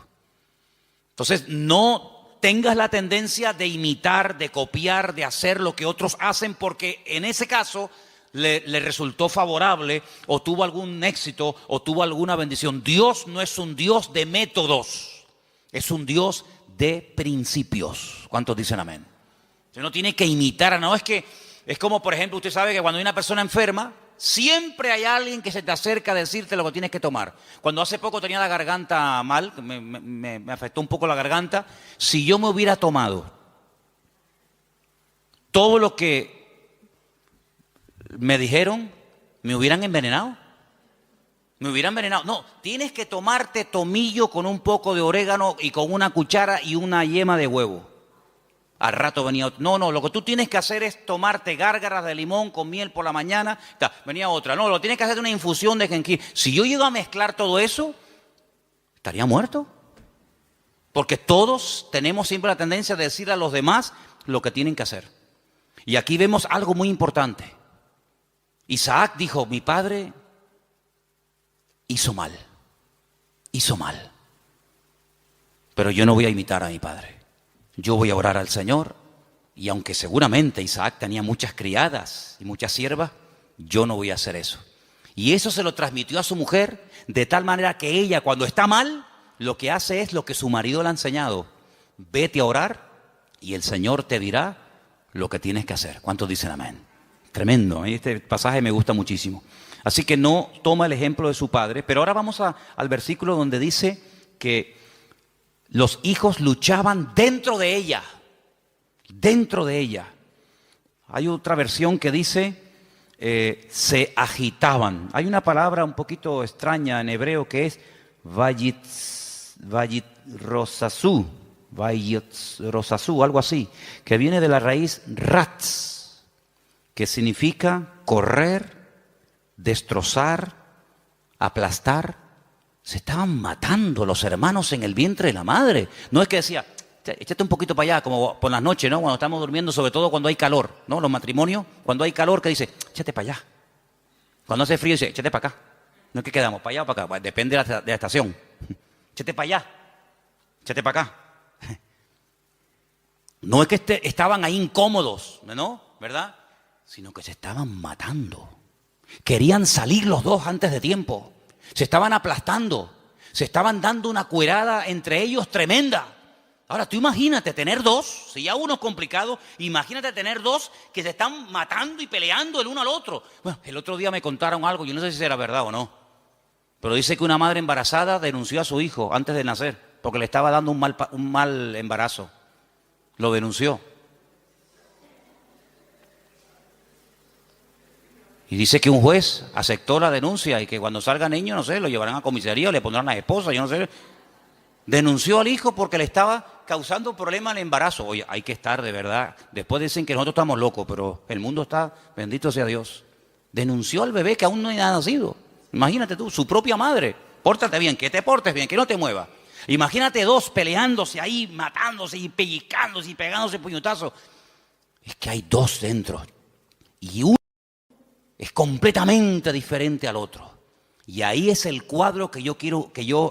Entonces no tengas la tendencia de imitar, de copiar, de hacer lo que otros hacen, porque en ese caso le resultó favorable, o tuvo algún éxito, o tuvo alguna bendición. Dios no es un Dios de métodos, es un Dios de principios. ¿Cuántos dicen amén? Usted no tiene que imitar, no, es que es como, por ejemplo, usted sabe que cuando hay una persona enferma, siempre hay alguien que se te acerca a decirte lo que tienes que tomar. Cuando hace poco tenía la garganta mal, me afectó un poco la garganta, si yo me hubiera tomado todo lo que me dijeron, me hubieran envenenado. Me hubieran envenenado. No, tienes que tomarte tomillo con un poco de orégano y con una cuchara y una yema de huevo. Al rato venía otro. No, lo que tú tienes que hacer es tomarte gárgaras de limón con miel por la mañana. Venía otra. No, lo tienes que hacer de una infusión de jengibre. Si yo llego a mezclar todo eso, estaría muerto. Porque todos tenemos siempre la tendencia de decir a los demás lo que tienen que hacer. Y aquí vemos algo muy importante. Isaac dijo, mi padre hizo mal. Hizo mal. Pero yo no voy a imitar a mi padre. Yo voy a orar al Señor, y aunque seguramente Isaac tenía muchas criadas y muchas siervas, yo no voy a hacer eso. Y eso se lo transmitió a su mujer, de tal manera que ella, cuando está mal, lo que hace es lo que su marido le ha enseñado. Vete a orar y el Señor te dirá lo que tienes que hacer. ¿Cuántos dicen amén? Tremendo, este pasaje me gusta muchísimo. Así que no toma el ejemplo de su padre, pero ahora vamos al versículo donde dice que los hijos luchaban dentro de ella. Dentro de ella. Hay otra versión que dice se agitaban. Hay una palabra un poquito extraña en hebreo que es vayitrosasú, algo así, que viene de la raíz ratz, que significa correr, destrozar, aplastar. Se estaban matando los hermanos en el vientre de la madre. No es que decía, échate un poquito para allá, como por las noches, ¿no? Cuando estamos durmiendo, sobre todo cuando hay calor, ¿no? Los matrimonios, cuando hay calor, que dice, échate para allá. Cuando hace frío, dice, échate para acá. No es que quedamos, para allá o para acá, depende de la estación. Échate para allá, échate para acá. No es que estaban ahí incómodos, ¿no? ¿Verdad? Sino que se estaban matando. Querían salir los dos antes de tiempo. Se estaban aplastando, se estaban dando una cuerada entre ellos tremenda. Ahora tú imagínate tener dos, si ya uno es complicado, imagínate tener dos que se están matando y peleando el uno al otro. Bueno, el otro día me contaron algo, yo no sé si era verdad o no, pero dice que una madre embarazada denunció a su hijo antes de nacer, porque le estaba dando un mal embarazo. Lo denunció. Y dice que un juez aceptó la denuncia y que cuando salga niño, no sé, lo llevarán a comisaría o le pondrán a la esposa, yo no sé. Denunció al hijo porque le estaba causando problemas al embarazo. Oye, hay que estar de verdad. Después dicen que nosotros estamos locos, pero el mundo está, bendito sea Dios. Denunció al bebé que aún no ha nacido. Imagínate tú, su propia madre. Pórtate bien, que te portes bien, que no te muevas. Imagínate dos peleándose ahí, matándose y pellizcándose y pegándose puñetazos. Es que hay dos dentro. Y uno es completamente diferente al otro. Y ahí es el cuadro que yo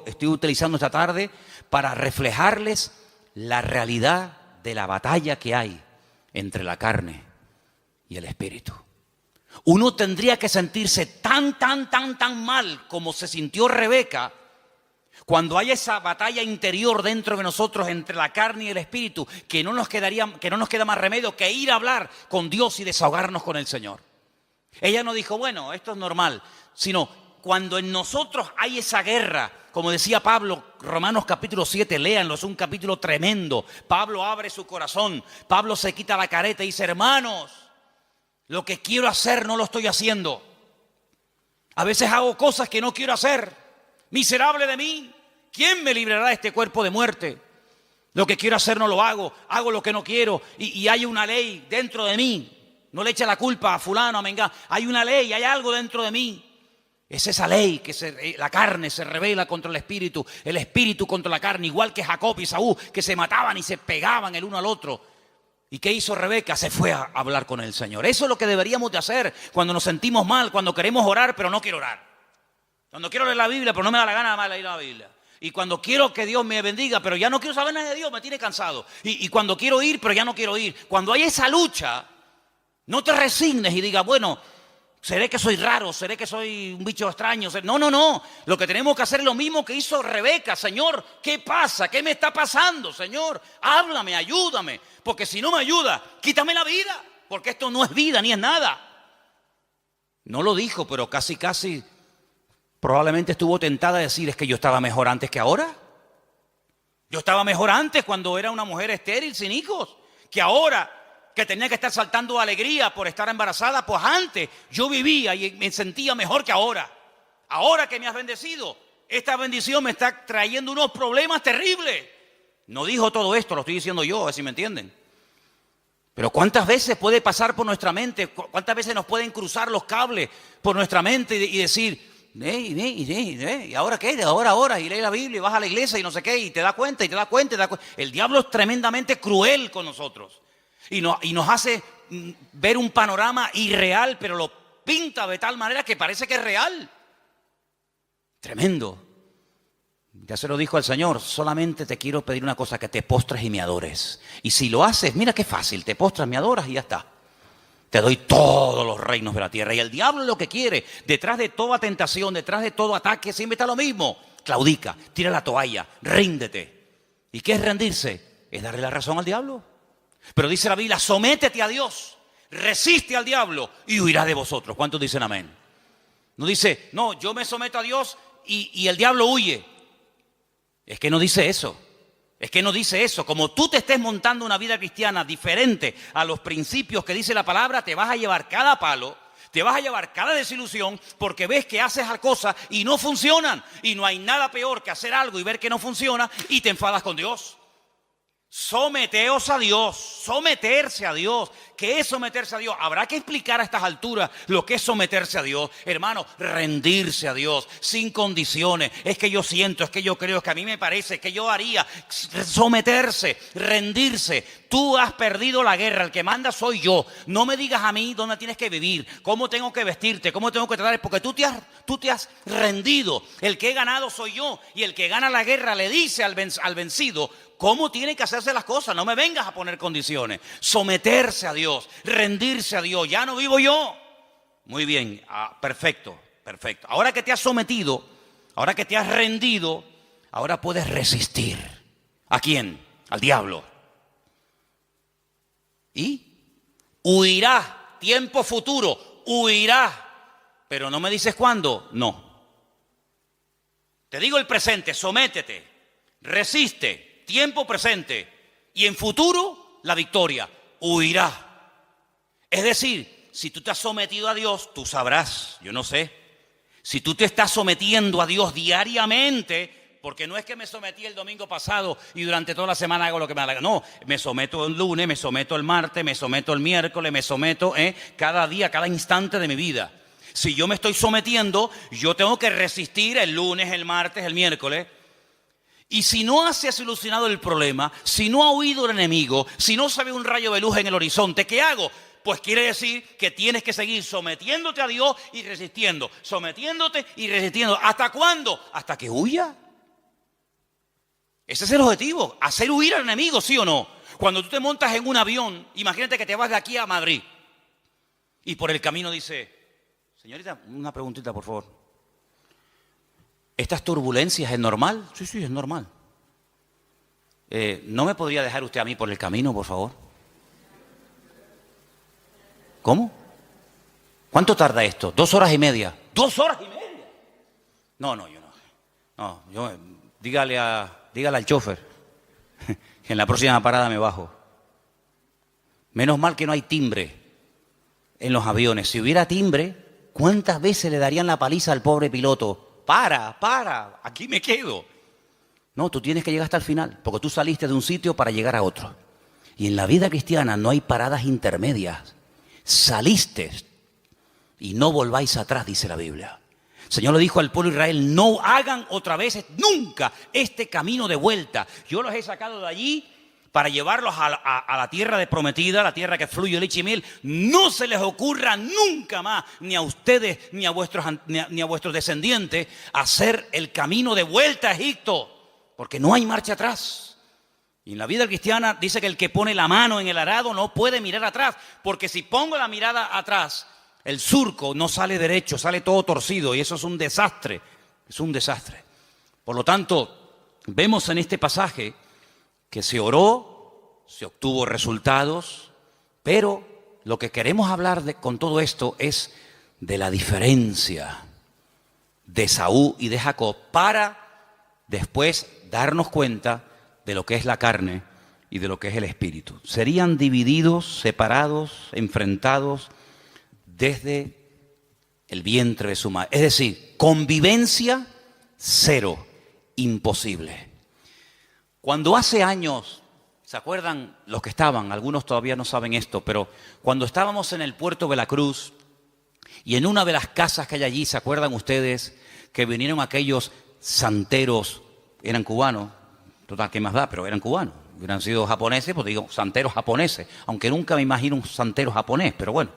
estoy utilizando esta tarde para reflejarles la realidad de la batalla que hay entre la carne y el espíritu. Uno tendría que sentirse tan mal como se sintió Rebeca cuando hay esa batalla interior dentro de nosotros entre la carne y el espíritu, que no nos queda más remedio que ir a hablar con Dios y desahogarnos con el Señor. Ella no dijo, bueno, esto es normal, sino cuando en nosotros hay esa guerra, como decía Pablo, Romanos capítulo 7, léanlo, es un capítulo tremendo. Pablo abre su corazón, Pablo se quita la careta y dice, hermanos, lo que quiero hacer no lo estoy haciendo. A veces hago cosas que no quiero hacer. Miserable de mí, ¿quién me librará de este cuerpo de muerte? Lo que quiero hacer no lo hago, hago lo que no quiero y hay una ley dentro de mí. No le eche la culpa a fulano, a mengano. Hay una ley, hay algo dentro de mí. Es esa ley que la carne se rebela contra el espíritu contra la carne, igual que Jacob y Esaú, que se mataban y se pegaban el uno al otro. ¿Y qué hizo Rebeca? Se fue a hablar con el Señor. Eso es lo que deberíamos de hacer cuando nos sentimos mal, cuando queremos orar, pero no quiero orar. Cuando quiero leer la Biblia, pero no me da la gana de leer la Biblia. Y cuando quiero que Dios me bendiga, pero ya no quiero saber nada de Dios, me tiene cansado. Y cuando quiero ir, pero ya no quiero ir. Cuando hay esa lucha, no te resignes y digas, bueno, seré que soy raro, seré que soy un bicho extraño. No. Lo que tenemos que hacer es lo mismo que hizo Rebeca. Señor, ¿qué pasa? ¿Qué me está pasando, Señor? Háblame, ayúdame. Porque si no me ayuda, quítame la vida. Porque esto no es vida ni es nada. No lo dijo, pero casi probablemente estuvo tentada a decir, es que yo estaba mejor antes que ahora. Yo estaba mejor antes cuando era una mujer estéril, sin hijos, que ahora que tenía que estar saltando de alegría por estar embarazada, pues antes yo vivía y me sentía mejor que ahora. Ahora que me has bendecido, esta bendición me está trayendo unos problemas terribles. No dijo todo esto, lo estoy diciendo yo, a ver si me entienden. Pero ¿cuántas veces puede pasar por nuestra mente? ¿Cuántas veces nos pueden cruzar los cables por nuestra mente y decir, ¿y ahora qué? Ahora, y lee la Biblia y vas a la iglesia y no sé qué, y te das cuenta. El diablo es tremendamente cruel con nosotros. Y nos hace ver un panorama irreal, pero lo pinta de tal manera que parece que es real. Tremendo. Ya se lo dijo al Señor, solamente te quiero pedir una cosa, que te postres y me adores. Y si lo haces, mira qué fácil, te postras, me adoras y ya está. Te doy todos los reinos de la tierra. Y el diablo lo que quiere, detrás de toda tentación, detrás de todo ataque, siempre está lo mismo. Claudica, tira la toalla, ríndete. ¿Y qué es rendirse? Es darle la razón al diablo. Pero dice la Biblia, sométete a Dios, resiste al diablo y huirá de vosotros. ¿Cuántos dicen amén? No dice, no, yo me someto a Dios y el diablo huye. Es que no dice eso. Es que no dice eso. Como tú te estés montando una vida cristiana diferente a los principios que dice la palabra, te vas a llevar cada palo, te vas a llevar cada desilusión, porque ves que haces las cosas y no funcionan. Y no hay nada peor que hacer algo y ver que no funciona y te enfadas con Dios. Someteos a Dios, someterse a Dios. ¿Qué es someterse a Dios? Habrá que explicar a estas alturas lo que es someterse a Dios. Hermano, rendirse a Dios sin condiciones. Es que yo siento, es que yo creo, es que a mí me parece, es que yo haría. Someterse, rendirse. Tú has perdido la guerra, el que manda soy yo. No me digas a mí dónde tienes que vivir, cómo tengo que vestirte, cómo tengo que tratar, porque tú te has rendido. El que he ganado soy yo, y el que gana la guerra le dice al vencido cómo tienen que hacerse las cosas. No me vengas a poner condiciones. Someterse a Dios, rendirse a Dios. Ya no vivo yo. Muy bien, perfecto. Ahora que te has sometido, ahora que te has rendido, ahora puedes resistir. ¿A quién? Al diablo. Y huirá, tiempo futuro, huirá. Pero no me dices cuándo, no. Te digo el presente, sométete, resiste, tiempo presente. Y en futuro, la victoria, huirá. Es decir, si tú te has sometido a Dios, tú sabrás, yo no sé. Si tú te estás sometiendo a Dios diariamente, porque no es que me sometí el domingo pasado y durante toda la semana hago lo que me da la gana. No, me someto el lunes, me someto el martes, me someto el miércoles, me someto cada día, cada instante de mi vida. Si yo me estoy sometiendo, yo tengo que resistir el lunes, el martes, el miércoles. Y si no se ha solucionado el problema, si no ha huido el enemigo, si no se ve un rayo de luz en el horizonte, ¿qué hago? Pues quiere decir que tienes que seguir sometiéndote a Dios y resistiendo. Sometiéndote y resistiendo. ¿Hasta cuándo? Hasta que huya. Ese es el objetivo, hacer huir al enemigo, ¿sí o no? Cuando tú te montas en un avión, imagínate que te vas de aquí a Madrid Y por el camino dice, señorita, una preguntita, por favor. ¿Estas turbulencias es normal? Sí, sí, es normal. ¿No me podría dejar usted a mí por el camino, por favor? ¿Cómo? ¿Cuánto tarda esto? 2 horas y media. ¿2 horas y media? No, yo no. No, dígale al chofer que en la próxima parada me bajo. Menos mal que no hay timbre en los aviones. Si hubiera timbre, ¿cuántas veces le darían la paliza al pobre piloto? Para, aquí me quedo. No, tú tienes que llegar hasta el final, porque tú saliste de un sitio para llegar a otro. Y en la vida cristiana no hay paradas intermedias. Saliste y no volváis atrás, dice la Biblia. El Señor le dijo al pueblo de Israel, no hagan otra vez nunca este camino de vuelta. Yo los he sacado de allí para llevarlos a la tierra de prometida, la tierra que fluye leche y miel. No se les ocurra nunca más, ni a ustedes, ni a vuestros descendientes, hacer el camino de vuelta a Egipto. Porque no hay marcha atrás. Y en la vida cristiana dice que el que pone la mano en el arado no puede mirar atrás. Porque si pongo la mirada atrás, el surco no sale derecho, sale todo torcido. Y eso es un desastre. Es un desastre. Por lo tanto, vemos en este pasaje que se oró, se obtuvo resultados. Pero lo que queremos hablar con todo esto es de la diferencia de Esaú y de Jacob para después darnos cuenta de lo que es la carne y de lo que es el espíritu. Serían divididos, separados, enfrentados desde el vientre de su madre. Es decir, convivencia cero, imposible. Cuando hace años, ¿se acuerdan los que estaban? Algunos todavía no saben esto, pero cuando estábamos en el puerto de la Cruz y en una de las casas que hay allí, ¿se acuerdan ustedes que vinieron aquellos santeros? Eran cubanos, total, ¿qué más da? Pero eran cubanos. Hubieran sido japoneses, pues digo, santeros japoneses. Aunque nunca me imagino un santero japonés, pero bueno.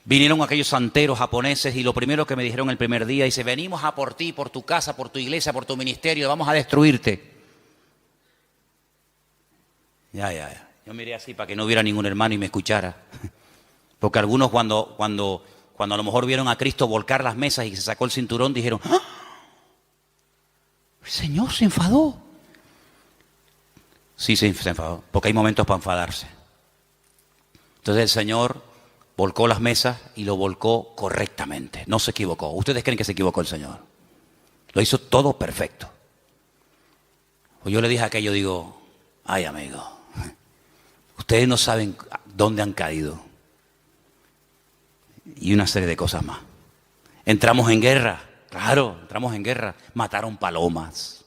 Vinieron aquellos santeros japoneses y lo primero que me dijeron el primer día, dice, venimos a por ti, por tu casa, por tu iglesia, por tu ministerio, vamos a destruirte. Ya. Yo miré así para que no hubiera ningún hermano y me escuchara. Porque algunos cuando a lo mejor vieron a Cristo volcar las mesas y se sacó el cinturón, dijeron, ¡ah! El Señor se enfadó. Sí, se enfadó, porque hay momentos para enfadarse. Entonces el Señor volcó las mesas y lo volcó correctamente. No se equivocó. ¿Ustedes creen que se equivocó el Señor? Lo hizo todo perfecto. Pues yo le dije a aquello, digo, ay amigo, ustedes no saben dónde han caído. Y una serie de cosas más. Entramos en guerra. Claro, entramos en guerra. Mataron palomas.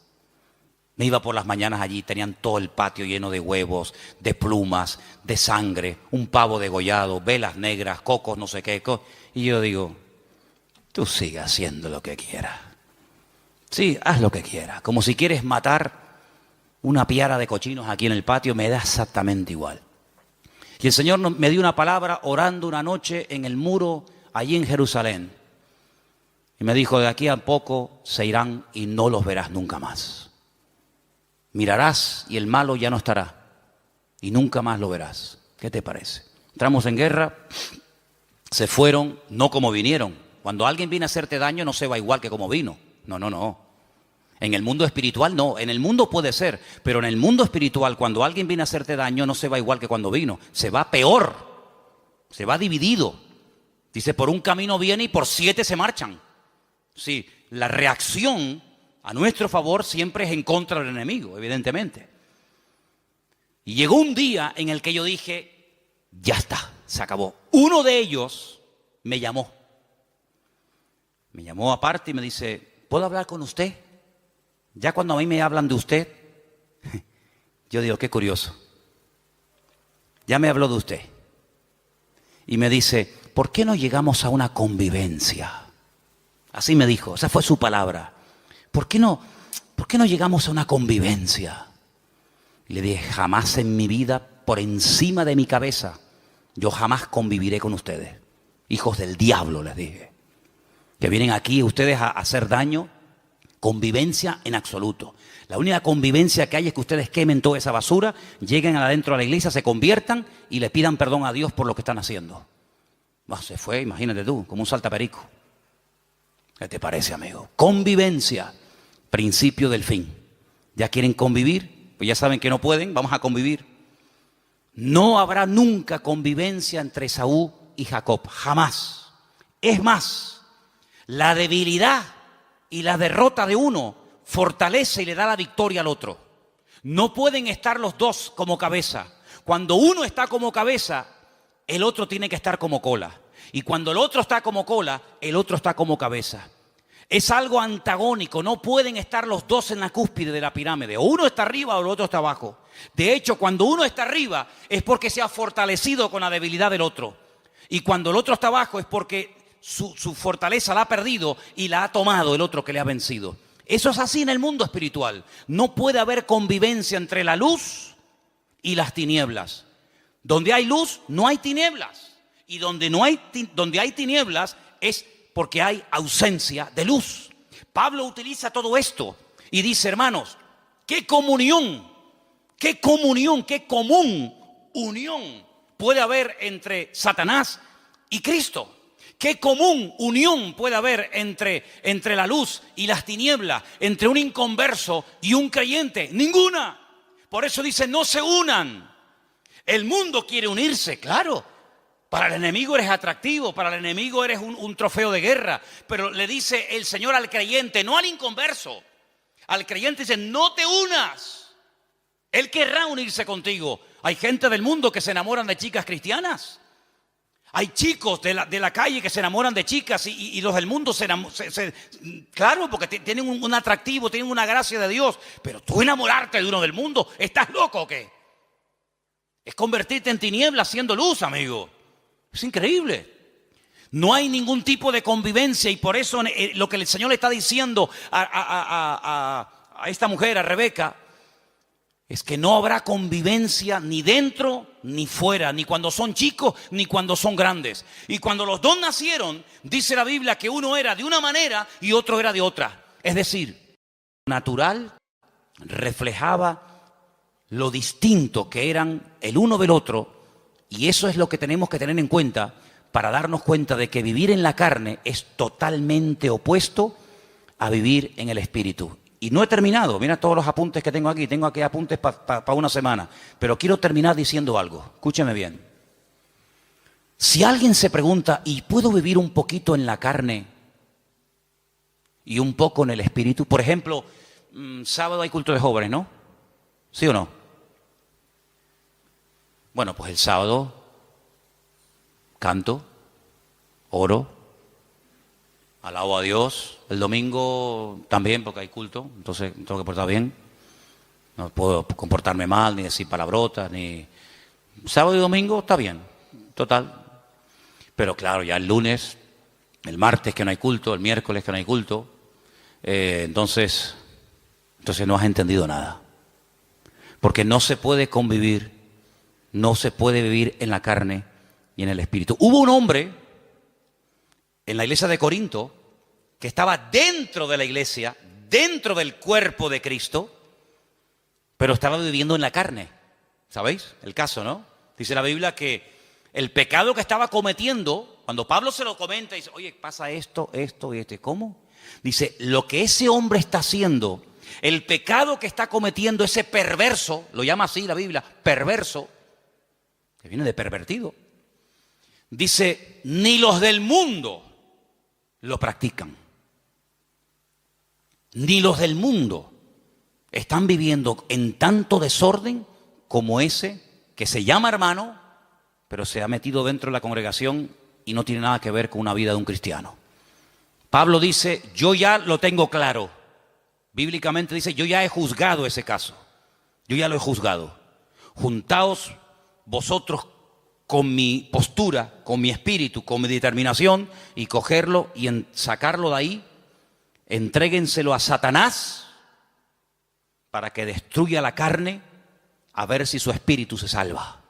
Me iba por las mañanas allí, tenían todo el patio lleno de huevos, de plumas, de sangre, un pavo degollado, velas negras, cocos, no sé qué. Y yo digo, tú sigue haciendo lo que quieras. Sí, haz lo que quieras. Como si quieres matar una piara de cochinos aquí en el patio, me da exactamente igual. Y el Señor me dio una palabra orando una noche en el muro allí en Jerusalén. Y me dijo, de aquí a poco se irán y no los verás nunca más. Mirarás y el malo ya no estará. Y nunca más lo verás. ¿Qué te parece? Entramos en guerra, se fueron, no como vinieron. Cuando alguien viene a hacerte daño no se va igual que como vino. No. En el mundo espiritual no. En el mundo puede ser. Pero en el mundo espiritual, cuando alguien viene a hacerte daño no se va igual que cuando vino. Se va peor. Se va dividido. Dice, por un camino viene y por 7 se marchan. Sí, la reacción a nuestro favor siempre es en contra del enemigo, evidentemente. Y llegó un día en el que yo dije, ya está, se acabó. Uno de ellos me llamó. Me llamó aparte y me dice, ¿puedo hablar con usted? Ya cuando a mí me hablan de usted, yo digo, qué curioso. Ya me habló de usted. Y me dice, ¿por qué no llegamos a una convivencia? Así me dijo, esa fue su palabra. ¿Por qué no llegamos a una convivencia? Y le dije, jamás en mi vida, por encima de mi cabeza, yo jamás conviviré con ustedes. Hijos del diablo, les dije. Que vienen aquí ustedes a hacer daño. Convivencia en absoluto. La única convivencia que hay es que ustedes quemen toda esa basura, lleguen adentro de la iglesia, se conviertan y le pidan perdón a Dios por lo que están haciendo. Se fue, imagínate tú, como un saltaperico. ¿Qué te parece, amigo? Convivencia, principio del fin. ¿Ya quieren convivir? Pues ya saben que no pueden, vamos a convivir. No habrá nunca convivencia entre Esaú y Jacob, jamás. Es más, la debilidad y la derrota de uno fortalece y le da la victoria al otro. No pueden estar los dos como cabeza. Cuando uno está como cabeza, el otro tiene que estar como cola. Y cuando el otro está como cola, el otro está como cabeza. Es algo antagónico, no pueden estar los dos en la cúspide de la pirámide. O uno está arriba o el otro está abajo. De hecho, cuando uno está arriba es porque se ha fortalecido con la debilidad del otro. Y cuando el otro está abajo es porque su fortaleza la ha perdido y la ha tomado el otro que le ha vencido. Eso es así en el mundo espiritual. No puede haber convivencia entre la luz y las tinieblas. Donde hay luz, no hay tinieblas. Y donde hay tinieblas es porque hay ausencia de luz. Pablo utiliza todo esto y dice, hermanos, qué común unión puede haber entre Satanás y Cristo. ¿Qué común unión puede haber entre la luz y las tinieblas, entre un inconverso y un creyente? Ninguna. Por eso dice, no se unan. El mundo quiere unirse, claro. Para el enemigo eres atractivo, para el enemigo eres un trofeo de guerra. Pero le dice el Señor al creyente, no al inconverso. Al creyente dice, no te unas. Él querrá unirse contigo. Hay gente del mundo que se enamoran de chicas cristianas. Hay chicos de la calle que se enamoran de chicas y los del mundo claro, porque tienen un atractivo, tienen una gracia de Dios. Pero tú enamorarte de uno del mundo, ¿estás loco o qué? Es convertirte en tinieblas siendo luz, amigo. Es increíble. No hay ningún tipo de convivencia y por eso lo que el Señor le está diciendo a esta mujer, a Rebeca, es que no habrá convivencia ni dentro ni fuera, ni cuando son chicos ni cuando son grandes. Y cuando los dos nacieron, dice la Biblia que uno era de una manera y otro era de otra. Es decir, natural reflejaba lo distinto que eran el uno del otro. Y eso es lo que tenemos que tener en cuenta para darnos cuenta de que vivir en la carne es totalmente opuesto a vivir en el espíritu. Y no he terminado, mira todos los apuntes que tengo aquí apuntes para una semana, pero quiero terminar diciendo algo, escúcheme bien. Si alguien se pregunta, ¿y puedo vivir un poquito en la carne y un poco en el espíritu? Por ejemplo, sábado hay culto de jóvenes, ¿no? ¿Sí o no? Bueno, pues el sábado canto, oro, alabo a Dios. El domingo también, porque hay culto, entonces tengo que portar bien. No puedo comportarme mal, ni decir palabrotas, ni... Sábado y domingo está bien, total. Pero claro, ya el lunes, el martes que no hay culto, el miércoles que no hay culto, entonces no has entendido nada. Porque no se puede convivir, no se puede vivir en la carne y en el espíritu. Hubo un hombre en la iglesia de Corinto que estaba dentro de la iglesia, dentro del cuerpo de Cristo, pero estaba viviendo en la carne. ¿Sabéis? El caso, ¿no? Dice la Biblia que el pecado que estaba cometiendo, cuando Pablo se lo comenta, dice, oye, pasa esto y esto. ¿Cómo? Dice, lo que ese hombre está haciendo, el pecado que está cometiendo, ese perverso, lo llama así la Biblia, perverso, que viene de pervertido, dice, ni los del mundo lo practican. Ni los del mundo están viviendo en tanto desorden como ese que se llama hermano, pero se ha metido dentro de la congregación y no tiene nada que ver con una vida de un cristiano. Pablo dice, yo ya lo tengo claro. Bíblicamente dice, yo ya he juzgado ese caso. Yo ya lo he juzgado. Juntaos vosotros con mi postura, con mi espíritu, con mi determinación y cogerlo y sacarlo de ahí. Entréguenselo a Satanás para que destruya la carne a ver si su espíritu se salva.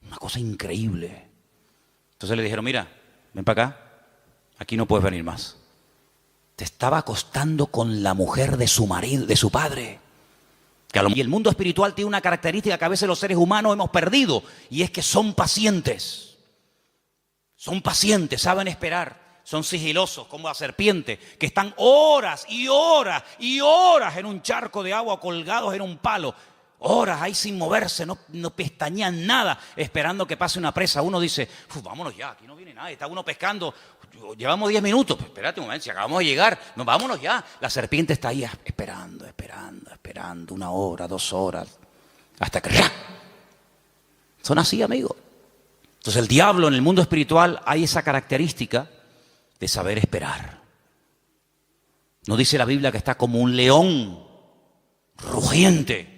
Una cosa increíble. Entonces le dijeron, mira, ven para acá, aquí no puedes venir más. Te estaba acostando con la mujer de su marido, de su padre. Y el mundo espiritual tiene una característica que a veces los seres humanos hemos perdido, y es que son pacientes. Son pacientes, saben esperar. Son sigilosos como la serpiente, que están horas y horas y horas en un charco de agua colgados en un palo. Horas ahí sin moverse, no pestañean nada, esperando que pase una presa. Uno dice, vámonos ya, aquí no viene nadie. Está uno pescando, llevamos 10 minutos. Pues espérate un momento, si acabamos de llegar, vámonos ya. La serpiente está ahí esperando, 1 hora, 2 horas, hasta que... Son así, amigos. Entonces el diablo en el mundo espiritual hay esa característica de saber esperar. ¿No dice la Biblia que está como un león rugiente,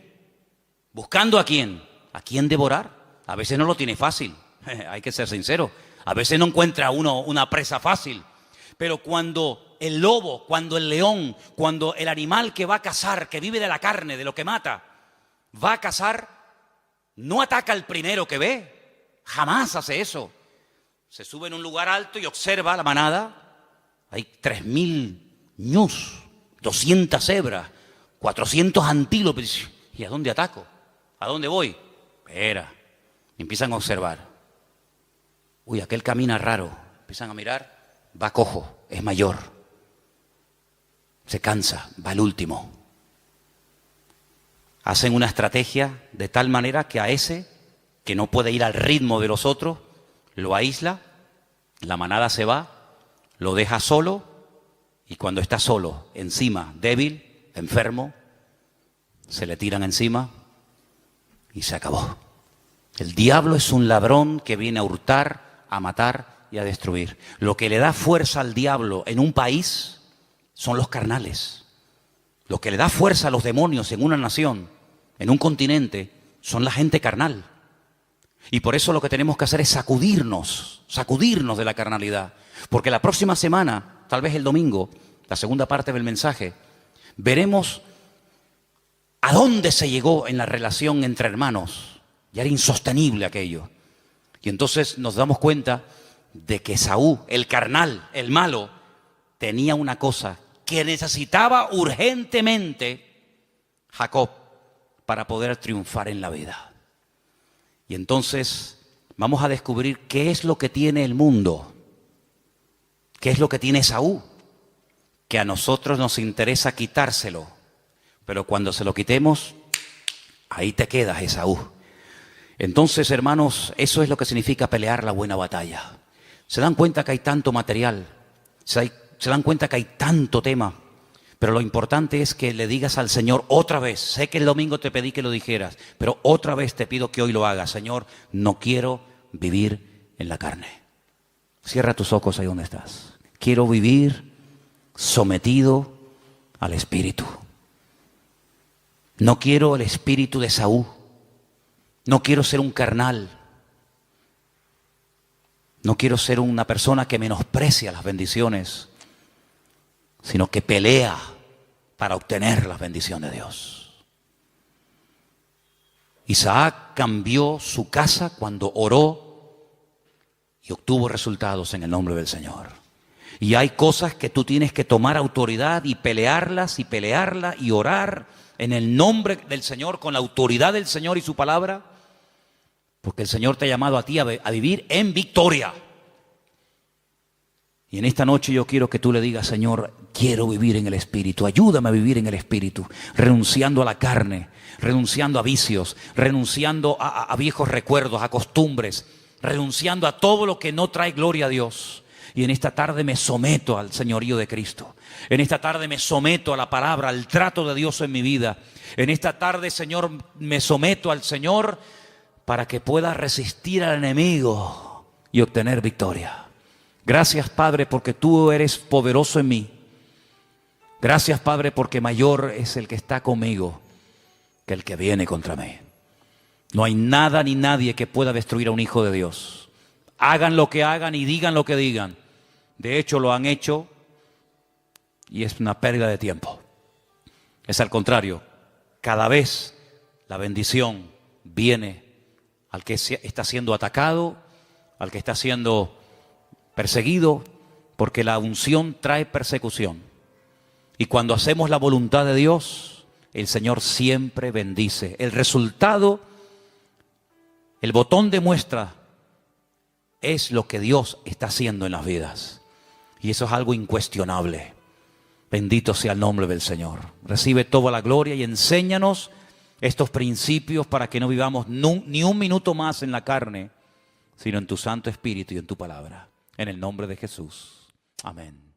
buscando a quién? ¿A quién devorar? A veces no lo tiene fácil, hay que ser sincero. A veces no encuentra uno una presa fácil. Pero cuando el lobo, cuando el león, cuando el animal que va a cazar, que vive de la carne, de lo que mata, va a cazar, no ataca al primero que ve. Jamás hace eso. Se sube en un lugar alto y observa la manada. Hay 3000 ñus, 200 cebras, 400 antílopes. ¿Y a dónde ataco? ¿A dónde voy? Espera. Empiezan a observar. Uy, aquel camina raro. Empiezan a mirar. Va cojo, es mayor. Se cansa, va el último. Hacen una estrategia de tal manera que a ese, que no puede ir al ritmo de los otros, lo aísla, la manada se va, lo deja solo, y cuando está solo, encima, débil, enfermo, se le tiran encima y se acabó. El diablo es un ladrón que viene a hurtar, a matar y a destruir. Lo que le da fuerza al diablo en un país son los carnales. Lo que le da fuerza a los demonios en una nación, en un continente, son la gente carnal. Y por eso lo que tenemos que hacer es sacudirnos de la carnalidad. Porque la próxima semana, tal vez el domingo, la segunda parte del mensaje, veremos a dónde se llegó en la relación entre hermanos. Ya era insostenible aquello. Y entonces nos damos cuenta de que Esaú, el carnal, el malo, tenía una cosa que necesitaba urgentemente Jacob para poder triunfar en la vida. Y entonces vamos a descubrir qué es lo que tiene el mundo, qué es lo que tiene Esaú, que a nosotros nos interesa quitárselo, pero cuando se lo quitemos, ahí te quedas, Esaú. Entonces, hermanos, eso es lo que significa pelear la buena batalla. Se dan cuenta que hay tanto material, se dan cuenta que hay tanto tema, pero lo importante es que le digas al Señor otra vez. Sé que el domingo te pedí que lo dijeras, pero otra vez te pido que hoy lo hagas. Señor, no quiero vivir en la carne. Cierra tus ojos ahí donde estás. Quiero vivir sometido al Espíritu. No quiero el espíritu de Esaú. No quiero ser un carnal. No quiero ser una persona que menosprecia las bendiciones, sino que pelea para obtener la bendición de Dios. Isaac cambió su casa cuando oró y obtuvo resultados en el nombre del Señor. Y hay cosas que tú tienes que tomar autoridad y pelearlas y orar en el nombre del Señor, con la autoridad del Señor y su palabra, porque el Señor te ha llamado a ti a vivir en victoria. Y en esta noche yo quiero que tú le digas: Señor, quiero vivir en el Espíritu, ayúdame a vivir en el Espíritu, renunciando a la carne, renunciando a vicios, renunciando a viejos recuerdos, a costumbres, renunciando a todo lo que no trae gloria a Dios. Y en esta tarde me someto al señorío de Cristo. En esta tarde me someto a la palabra, al trato de Dios en mi vida. En esta tarde, Señor, me someto al Señor para que pueda resistir al enemigo y obtener victoria. Gracias, Padre, porque tú eres poderoso en mí. Gracias, Padre, porque mayor es el que está conmigo que el que viene contra mí. No hay nada ni nadie que pueda destruir a un hijo de Dios. Hagan lo que hagan y digan lo que digan. De hecho, lo han hecho y es una pérdida de tiempo. Es al contrario. Cada vez la bendición viene al que está siendo atacado, al que está siendo perseguido, porque la unción trae persecución. Y cuando hacemos la voluntad de Dios, el Señor siempre bendice. El resultado, el botón de muestra, es lo que Dios está haciendo en las vidas. Y eso es algo incuestionable. Bendito sea el nombre del Señor. Recibe toda la gloria y enséñanos estos principios para que no vivamos ni un minuto más en la carne, sino en tu Santo Espíritu y en tu palabra. En el nombre de Jesús. Amén.